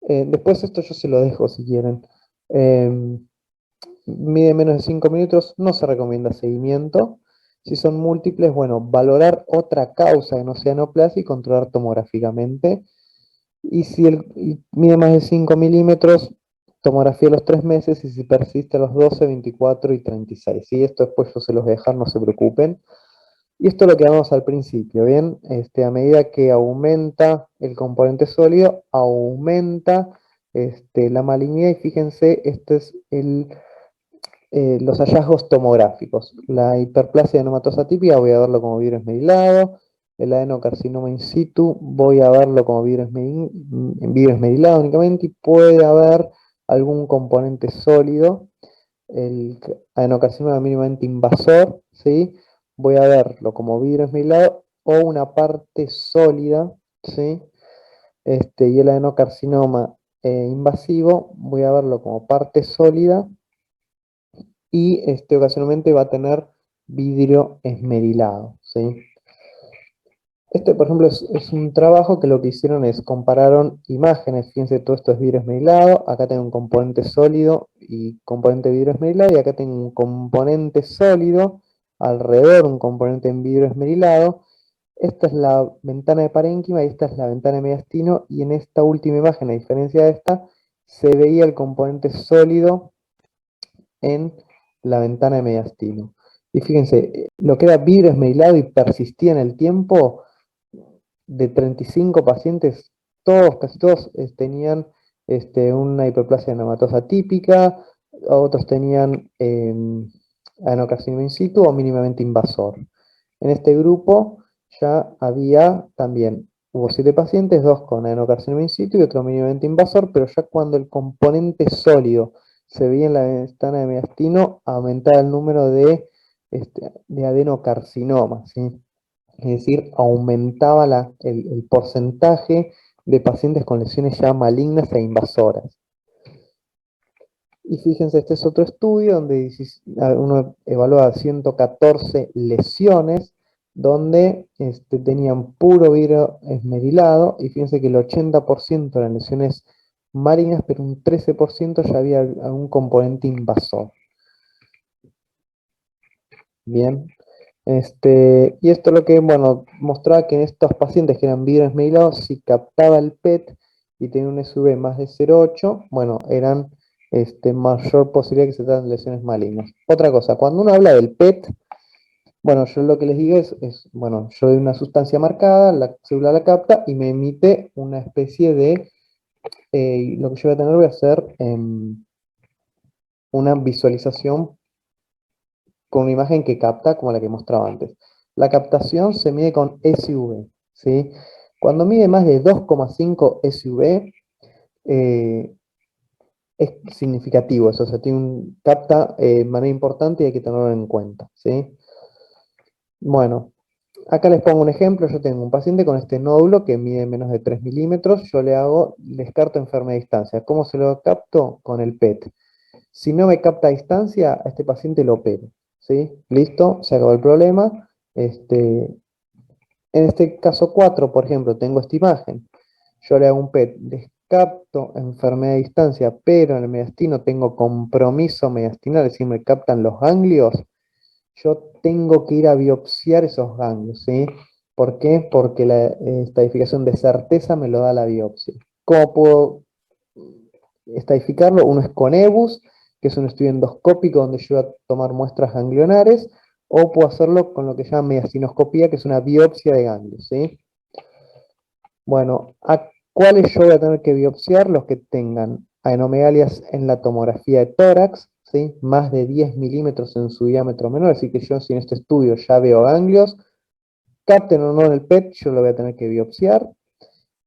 después esto yo se lo dejo si quieren. Mide menos de 5 milímetros, no se recomienda seguimiento. Si son múltiples, bueno, valorar otra causa que no sea neoplasia y controlar tomográficamente. Y si mide más de 5 milímetros, tomografía a los 3 meses, y si persiste a los 12, 24 y 36. ¿Sí? Esto después yo se los voy a dejar, no se preocupen. Y esto es lo que vamos al principio, ¿bien? A medida que aumenta el componente sólido, aumenta la malignidad, y fíjense, este es los hallazgos tomográficos. La hiperplasia adenomatosa típica voy a verlo como vidrio esmerilado. El adenocarcinoma in situ voy a verlo como vidrio esmerilado únicamente, y puede haber algún componente sólido. El adenocarcinoma mínimamente invasor, ¿sí? Voy a verlo como vidrio esmerilado o una parte sólida, ¿sí? Y el adenocarcinoma invasivo voy a verlo como parte sólida, y ocasionalmente va a tener vidrio esmerilado, ¿sí? Por ejemplo, es un trabajo que lo que hicieron es compararon imágenes. Fíjense, todo esto es vidrio esmerilado, acá tengo un componente sólido y componente vidrio esmerilado, y acá tengo un componente sólido, alrededor un componente en vidrio esmerilado. Esta es la ventana de parénquima y esta es la ventana de mediastino, y en esta última imagen, a diferencia de esta, se veía el componente sólido en la ventana de mediastino. Y fíjense, lo que era vidrio esmerilado y persistía en el tiempo, de 35 pacientes, casi todos tenían una hiperplasia adenomatosa típica, otros tenían adenocarcinoma in situ o mínimamente invasor. En este grupo ya había también, hubo 7 pacientes, 2 con adenocarcinoma in situ y otro mínimamente invasor, pero ya cuando el componente sólido se veía en la ventana de mediastino, aumentaba el número de adenocarcinoma, ¿sí? Es decir, aumentaba el porcentaje de pacientes con lesiones ya malignas e invasoras. Y fíjense, este es otro estudio donde uno evaluaba 114 lesiones, donde tenían puro vidrio esmerilado, y fíjense que el 80% eran lesiones malignas, pero un 13% ya había algún componente invasor. Bien. Y esto es lo que, bueno, mostraba que en estos pacientes que eran vidrio esmerilado, si captaba el PET y tenía un SV más de 0,8, bueno, eran mayor posibilidad que se tratan de lesiones malignas. Otra cosa, cuando uno habla del PET, bueno, yo lo que les digo bueno, yo doy una sustancia marcada, la célula la capta y me emite una especie de, lo que yo voy a tener, voy a hacer una visualización con una imagen que capta, como la que mostraba antes. La captación se mide con SV, ¿sí? Cuando mide más de 2,5 SV, es significativo eso, o sea, capta de manera importante y hay que tenerlo en cuenta, ¿sí? Bueno, acá les pongo un ejemplo. Yo tengo un paciente con este nódulo que mide menos de 3 milímetros, yo le descarto enfermedad a distancia. ¿Cómo se lo capto? Con el PET. Si no me capta a distancia, a este paciente lo opero, ¿sí? Listo, se acabó el problema. En este caso 4, por ejemplo, tengo esta imagen. Yo le hago un PET, descarto enfermedad a distancia, pero en el mediastino tengo compromiso mediastinal, es decir, me captan los ganglios. Yo tengo que ir a biopsiar esos ganglios, ¿sí? ¿Por qué? Porque la estadificación de certeza me lo da la biopsia. ¿Cómo puedo estadificarlo? Uno es con EBUS, que es un estudio endoscópico donde yo voy a tomar muestras ganglionares, o puedo hacerlo con lo que se llama mediastinoscopía, que es una biopsia de ganglios, ¿sí? Bueno, ¿a cuáles yo voy a tener que biopsiar? Los que tengan adenomegalias en la tomografía de tórax, ¿sí? Más de 10 milímetros en su diámetro menor, así que yo, si en este estudio ya veo ganglios, capten o no en el PET, yo lo voy a tener que biopsiar.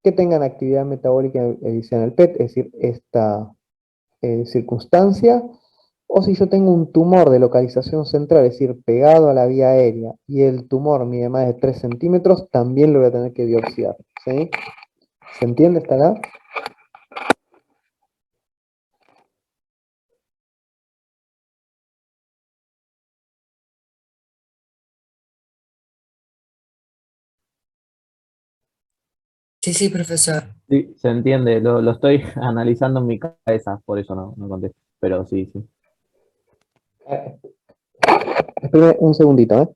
Que tengan actividad metabólica inicial en el PET, es decir, esta circunstancia. O si yo tengo un tumor de localización central, es decir, pegado a la vía aérea, y el tumor mide más de 3 centímetros, también lo voy a tener que biopsiar, ¿sí? ¿Se entiende hasta acá? Sí, profesor. Sí, se entiende, lo estoy analizando en mi cabeza, por eso no contesto, pero sí, sí. Espere un segundito, ¿eh?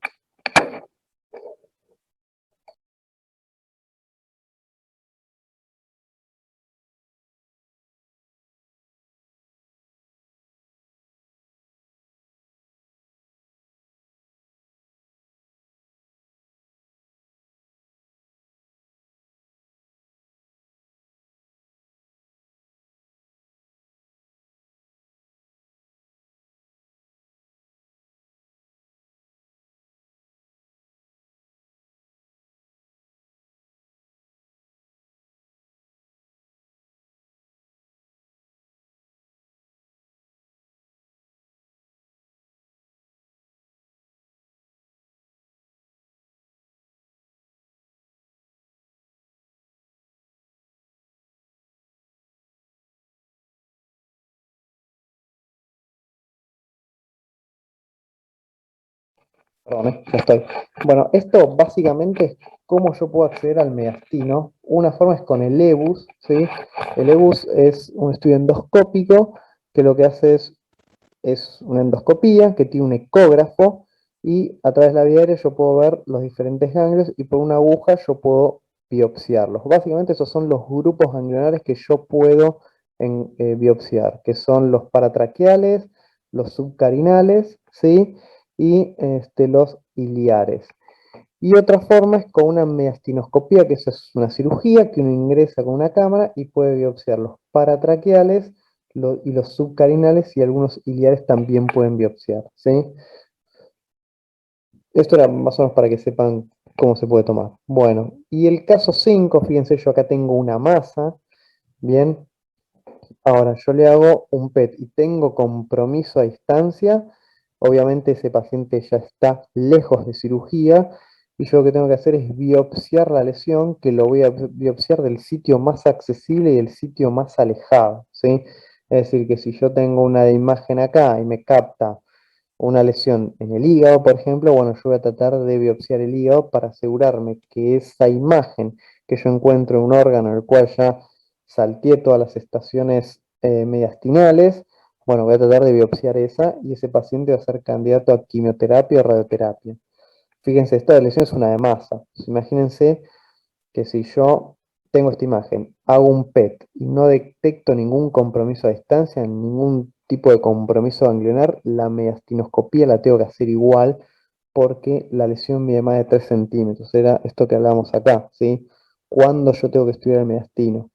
Perdón, ya estoy. Bueno, esto básicamente es cómo yo puedo acceder al mediastino. Una forma es con el EBUS, ¿sí? El EBUS es un estudio endoscópico que lo que hace es una endoscopía que tiene un ecógrafo y a través de la vía aérea yo puedo ver los diferentes ganglios y por una aguja yo puedo biopsiarlos. Básicamente esos son los grupos ganglionares que yo puedo biopsiar, que son los paratraqueales, los subcarinales, ¿sí? Y los iliares. Y otra forma es con una mediastinoscopía, que eso es una cirugía que uno ingresa con una cámara y puede biopsiar los paratraqueales y los subcarinales y algunos iliares también pueden biopsiar, ¿sí? Esto era más o menos para que sepan cómo se puede tomar. Bueno, y el caso 5, fíjense, yo acá tengo una masa, ¿bien? Ahora, yo le hago un PET y tengo compromiso a distancia. Obviamente ese paciente ya está lejos de cirugía y yo lo que tengo que hacer es biopsiar la lesión, que lo voy a biopsiar del sitio más accesible y del sitio más alejado, ¿sí? Es decir, que si yo tengo una imagen acá y me capta una lesión en el hígado, por ejemplo, bueno, yo voy a tratar de biopsiar el hígado para asegurarme que esa imagen que yo encuentro en un órgano en el cual ya salteé todas las estaciones mediastinales, bueno, voy a tratar de biopsiar esa y ese paciente va a ser candidato a quimioterapia o radioterapia. Fíjense, esta lesión es una de masa. Imagínense que si yo tengo esta imagen, hago un PET y no detecto ningún compromiso a distancia, ningún tipo de compromiso ganglionar, la mediastinoscopía la tengo que hacer igual porque la lesión mide más de 3 centímetros. Era esto que hablábamos acá, ¿sí? ¿Cuándo yo tengo que estudiar el mediastino?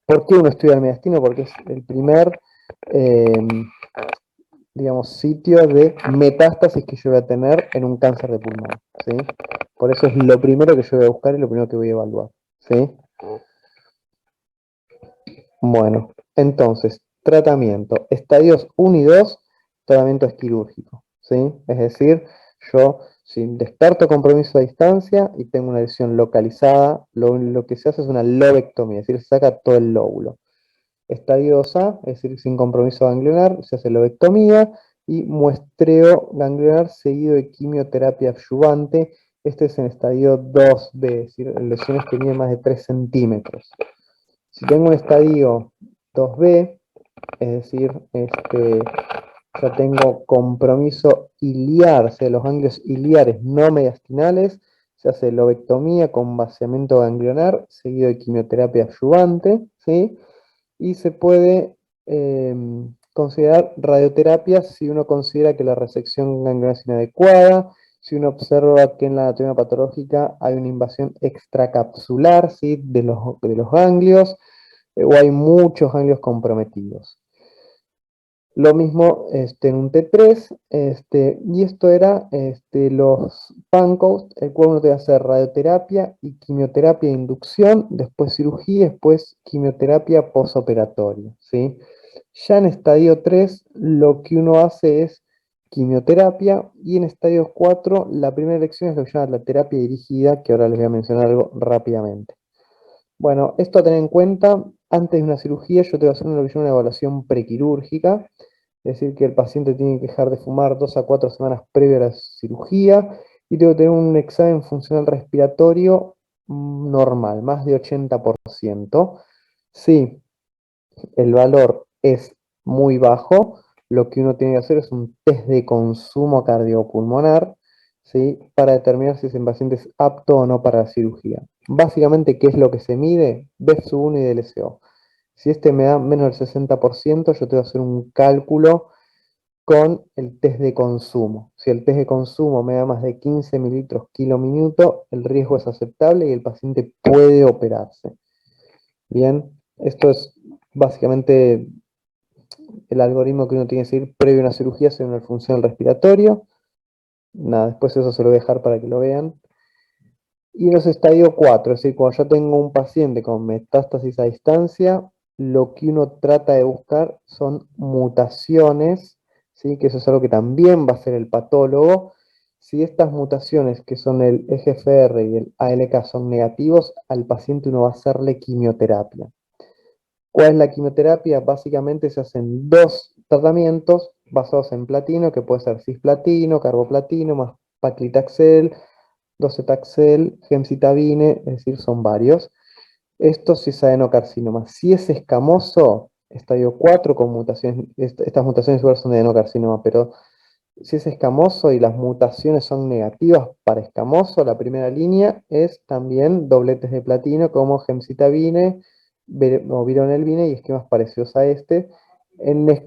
¿Por qué uno estudia el mediastino? Porque es el primer, digamos, sitio de metástasis que yo voy a tener en un cáncer de pulmón, ¿sí? Por eso es lo primero que yo voy a buscar y lo primero que voy a evaluar, ¿sí? Bueno, entonces, tratamiento. Estadios 1 y 2, tratamiento es quirúrgico, ¿sí? Es decir, yo si desperto compromiso a distancia y tengo una lesión localizada, lo que se hace es una lobectomía, es decir, se saca todo el lóbulo. Estadio 2A, es decir, sin compromiso ganglionar, se hace lobectomía y muestreo ganglionar seguido de quimioterapia adyuvante. Este es en estadio 2B, es decir, lesiones que miden más de 3 centímetros. Si tengo un estadio 2B, es decir, ya tengo compromiso iliar, o sea, los ganglios iliares no mediastinales, se hace lobectomía con vaciamiento ganglionar, seguido de quimioterapia adyuvante, ¿sí? Y se puede considerar radioterapia si uno considera que la resección ganglionar es inadecuada, si uno observa que en la anatomía patológica hay una invasión extracapsular, ¿sí? de los ganglios, o hay muchos ganglios comprometidos. Lo mismo en un T3, y esto era los PANCOS, el cual uno debe hacer radioterapia y quimioterapia de inducción, después cirugía, después quimioterapia posoperatoria, ¿sí? Ya en estadio 3 lo que uno hace es quimioterapia y en estadio 4 la primera elección es lo que se llama la terapia dirigida, que ahora les voy a mencionar algo rápidamente. Bueno, esto a tener en cuenta, antes de una cirugía yo tengo que hacer lo que llamo una evaluación prequirúrgica, es decir, que el paciente tiene que dejar de fumar 2 a 4 semanas previo a la cirugía y tengo que tener un examen funcional respiratorio normal, más de 80%. Si el valor es muy bajo, lo que uno tiene que hacer es un test de consumo cardiopulmonar, ¿sí? Para determinar si ese paciente es apto o no para la cirugía. Básicamente, ¿qué es lo que se mide? BEFS1 y DLCO. Si este me da menos del 60%, yo tengo que hacer un cálculo con el test de consumo. Si el test de consumo me da más de 15 mililitros kilo minuto, el riesgo es aceptable y el paciente puede operarse. Bien, esto es básicamente el algoritmo que uno tiene que seguir previo a una cirugía según el funcional respiratorio. Nada, después eso se lo voy a dejar para que lo vean. Y los estadio 4, es decir, cuando yo tengo un paciente con metástasis a distancia, lo que uno trata de buscar son mutaciones, ¿sí? Que eso es algo que también va a hacer el patólogo. Si estas mutaciones, que son el EGFR y el ALK, son negativos, al paciente uno va a hacerle quimioterapia. ¿Cuál es la quimioterapia? Básicamente se hacen 2 tratamientos basados en platino, que puede ser cisplatino, carboplatino, más paclitaxel, docetaxel, gemcitabine, es decir, son varios. Esto sí es adenocarcinoma. Si es escamoso, estadio 4 con mutaciones, estas mutaciones igual son de adenocarcinoma, pero si es escamoso y las mutaciones son negativas para escamoso, la primera línea es también dobletes de platino como gemcitabine o vironelbine y esquemas parecidos a este.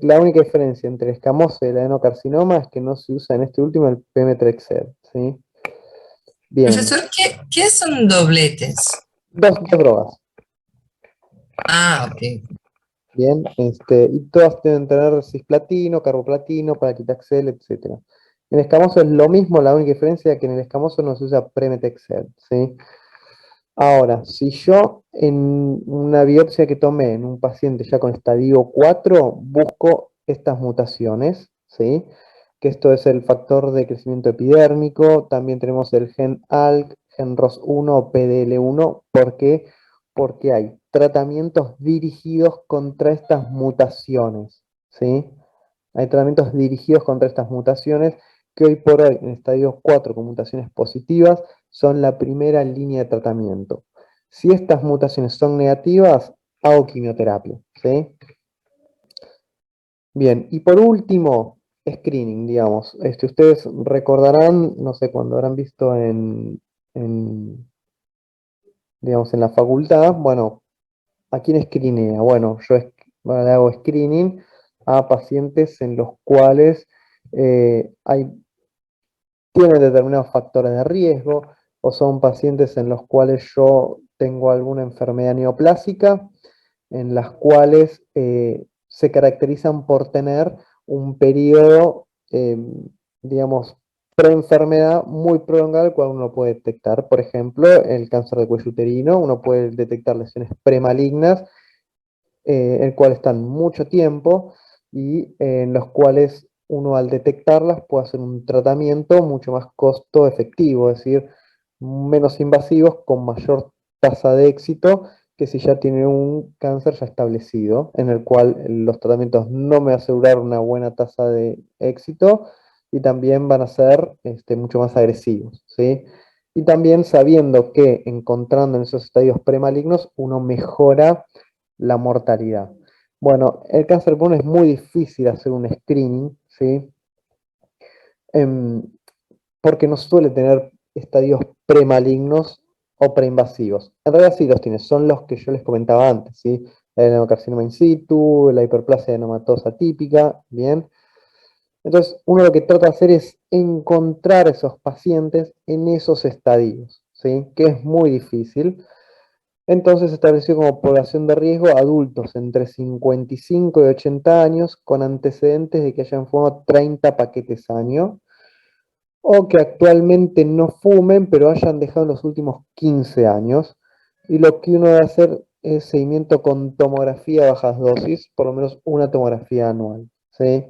La única diferencia entre el escamoso y el adenocarcinoma es que no se usa en este último el pemetrexed, ¿sí? Bien, Profesor, ¿qué son dobletes? dos drogas. Ah, ok. Bien, y todas deben tener cisplatino, carboplatino, paclitaxel, etc. En el escamoso es lo mismo, la única diferencia es que en el escamoso no se usa Pemetrexed, ¿sí? Ahora, si yo en una biopsia que tomé en un paciente ya con estadio 4, busco estas mutaciones, ¿sí? Que esto es el factor de crecimiento epidérmico, también tenemos el gen ALK, gen ROS1, PDL1, ¿por qué? Porque hay tratamientos dirigidos contra estas mutaciones, ¿sí? Hay tratamientos dirigidos contra estas mutaciones que hoy por hoy en estadio 4 con mutaciones positivas son la primera línea de tratamiento. Si estas mutaciones son negativas, hago quimioterapia, ¿sí? Bien, y por último, screening, digamos. Ustedes recordarán, no sé, cuando habrán visto digamos, en la facultad, bueno, ¿a quién screenea? Bueno, yo le hago screening a pacientes en los cuales tienen determinados factores de riesgo o son pacientes en los cuales yo tengo alguna enfermedad neoplásica, en las cuales se caracterizan por tener un periodo, digamos, preenfermedad muy prolongado, el cual uno puede detectar. Por ejemplo, el cáncer de cuello uterino, uno puede detectar lesiones premalignas, el cual están mucho tiempo y en los cuales uno al detectarlas puede hacer un tratamiento mucho más costo efectivo, es decir, menos invasivos con mayor tasa de éxito que si ya tiene un cáncer ya establecido, en el cual los tratamientos no me aseguran una buena tasa de éxito y también van a ser mucho más agresivos, ¿sí? Y también sabiendo que encontrando en esos estadios premalignos uno mejora la mortalidad. Bueno, el cáncer de pulmón es muy difícil hacer un screening, ¿sí? Em, porque no suele tener estadios premalignos o preinvasivos. En realidad sí los tiene, son los que yo les comentaba antes, ¿sí? El adenocarcinoma in situ, la hiperplasia adenomatosa típica, ¿bien? Entonces, uno lo que trata de hacer es encontrar esos pacientes en esos estadios, ¿sí? Que es muy difícil. Entonces se estableció como población de riesgo adultos entre 55 y 80 años con antecedentes de que hayan fumado 30 paquetes año o que actualmente no fumen pero hayan dejado en los últimos 15 años. Y lo que uno debe hacer es seguimiento con tomografía a bajas dosis, por lo menos una tomografía anual, ¿sí?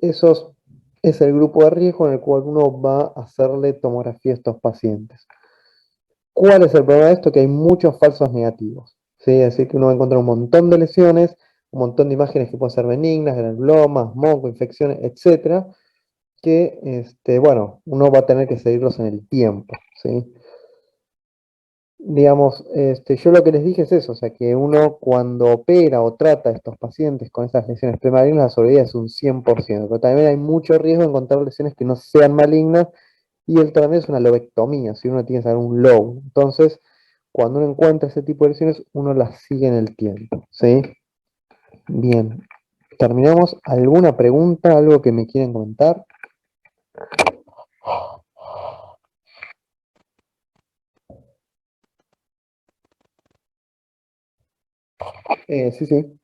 Eso es el grupo de riesgo en el cual uno va a hacerle tomografía a estos pacientes. ¿Cuál es el problema de esto? Que hay muchos falsos negativos, ¿sí? Es decir, que uno va a encontrar un montón de lesiones, un montón de imágenes que pueden ser benignas, granulomas, moco, infecciones, etcétera, que, bueno, uno va a tener que seguirlos en el tiempo, ¿sí? Digamos, yo lo que les dije es eso, o sea, que uno cuando opera o trata a estos pacientes con estas lesiones premalignas, la sobrevida es un 100%, pero también hay mucho riesgo de encontrar lesiones que no sean malignas, y el tratamiento es una lobectomía, si uno tiene que sacar un lobo. Entonces, cuando uno encuentra ese tipo de lesiones, uno las sigue en el tiempo, ¿sí? Bien, terminamos. ¿Alguna pregunta, algo que me quieran comentar? Sí, sí.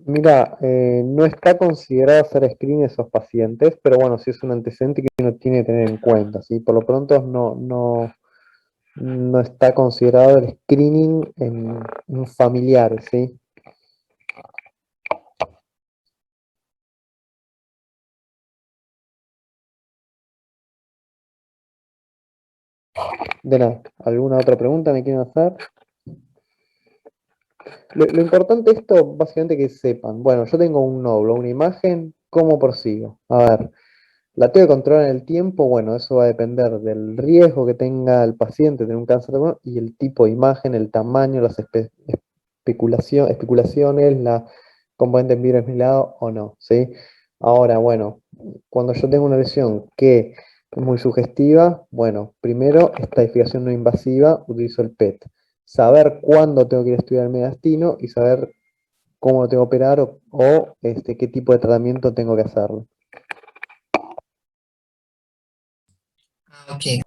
Mira, no está considerado hacer screening de esos pacientes, pero bueno, sí es un antecedente que uno tiene que tener en cuenta, ¿sí? Por lo pronto no está considerado el screening en familiares, ¿sí? De nada. ¿Alguna otra pregunta me quieren hacer? Lo importante de esto, básicamente, que sepan. Bueno, yo tengo un nódulo, una imagen, ¿cómo prosigo? A ver, la tengo que controlar en el tiempo. Bueno, eso va a depender del riesgo que tenga el paciente de tener un cáncer de pulmón y el tipo de imagen, el tamaño, las especulaciones, la componente en vidrio esmilado o no, ¿sí? Ahora, bueno, cuando yo tengo una lesión que es muy sugestiva, bueno, primero, estadificación no invasiva, utilizo el PET. Saber cuándo tengo que ir a estudiar el mediastino y saber cómo lo tengo que operar o qué tipo de tratamiento tengo que hacerlo. Ok.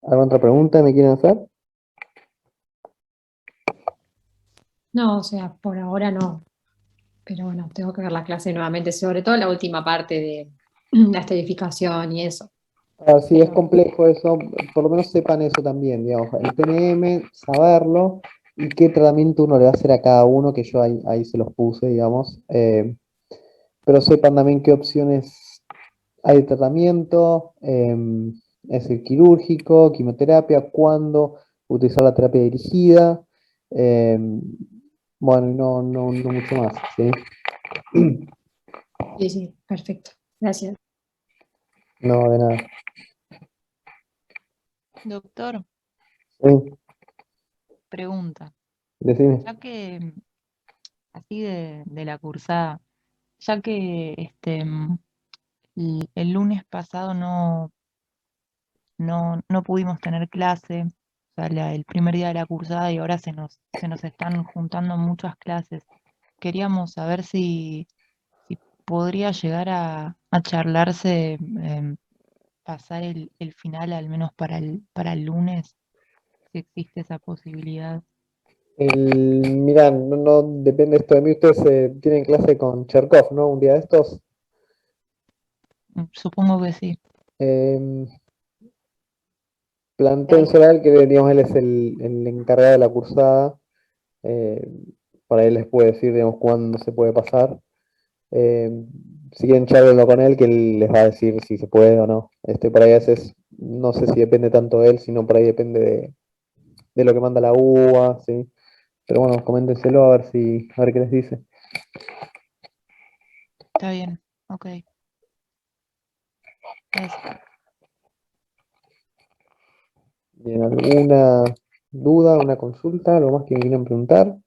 ¿Alguna otra pregunta me quieren hacer? No, o sea, por ahora no. Pero bueno, tengo que ver la clase nuevamente, sobre todo la última parte de la esterificación y eso. Sí, es Pero complejo eso, por lo menos sepan eso también, digamos, el PNM, saberlo y qué tratamiento uno le va a hacer a cada uno, que yo ahí se los puse, digamos, pero sepan también qué opciones hay de tratamiento, es el quirúrgico, quimioterapia, cuándo utilizar la terapia dirigida, bueno, y no mucho más, ¿sí? sí, sí, perfecto. Gracias. No, de nada. Doctor, Sí, pregunta. decime. Ya que, así de la cursada, ya que el lunes pasado no pudimos tener clase, o sea, el primer día de la cursada y ahora se nos están juntando muchas clases. Queríamos saber si podría llegar a charlarse, pasar el final al menos para el lunes, si existe esa posibilidad. Mirá, no depende esto de mí. Ustedes tienen clase con Cherkov, ¿no? Un día de estos. Supongo que sí. Eh, Planténselo a él, que digamos, él es el encargado de la cursada. eh, para él les puede decir, digamos, cuándo se puede pasar. Eh, si quieren charlarlo con él, que él les va a decir si se puede o no. Por ahí a veces, no sé si depende tanto de él, sino por ahí depende de lo que manda la UBA, ¿sí? Pero bueno, coméntenselo a ver qué les dice. Está bien, ok. Gracias. Bien, ¿alguna duda, una consulta, algo más que me quieran preguntar?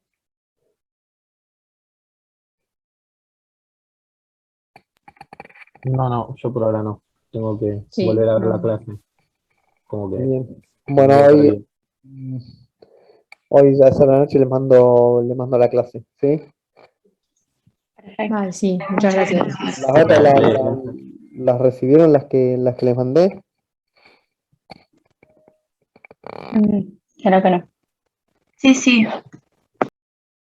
No, yo por ahora no. Tengo que Sí, volver a ver la no. clase. Como que Bien. estoy Bueno, medio perdido. mm, hoy ya a la noche les mando la clase, ¿sí? Perfecto. Vale, sí, muchas Muchas gracias. gracias. Las otras Dale, gracias. las recibieron las que les mandé. Creo que no. Sí, sí,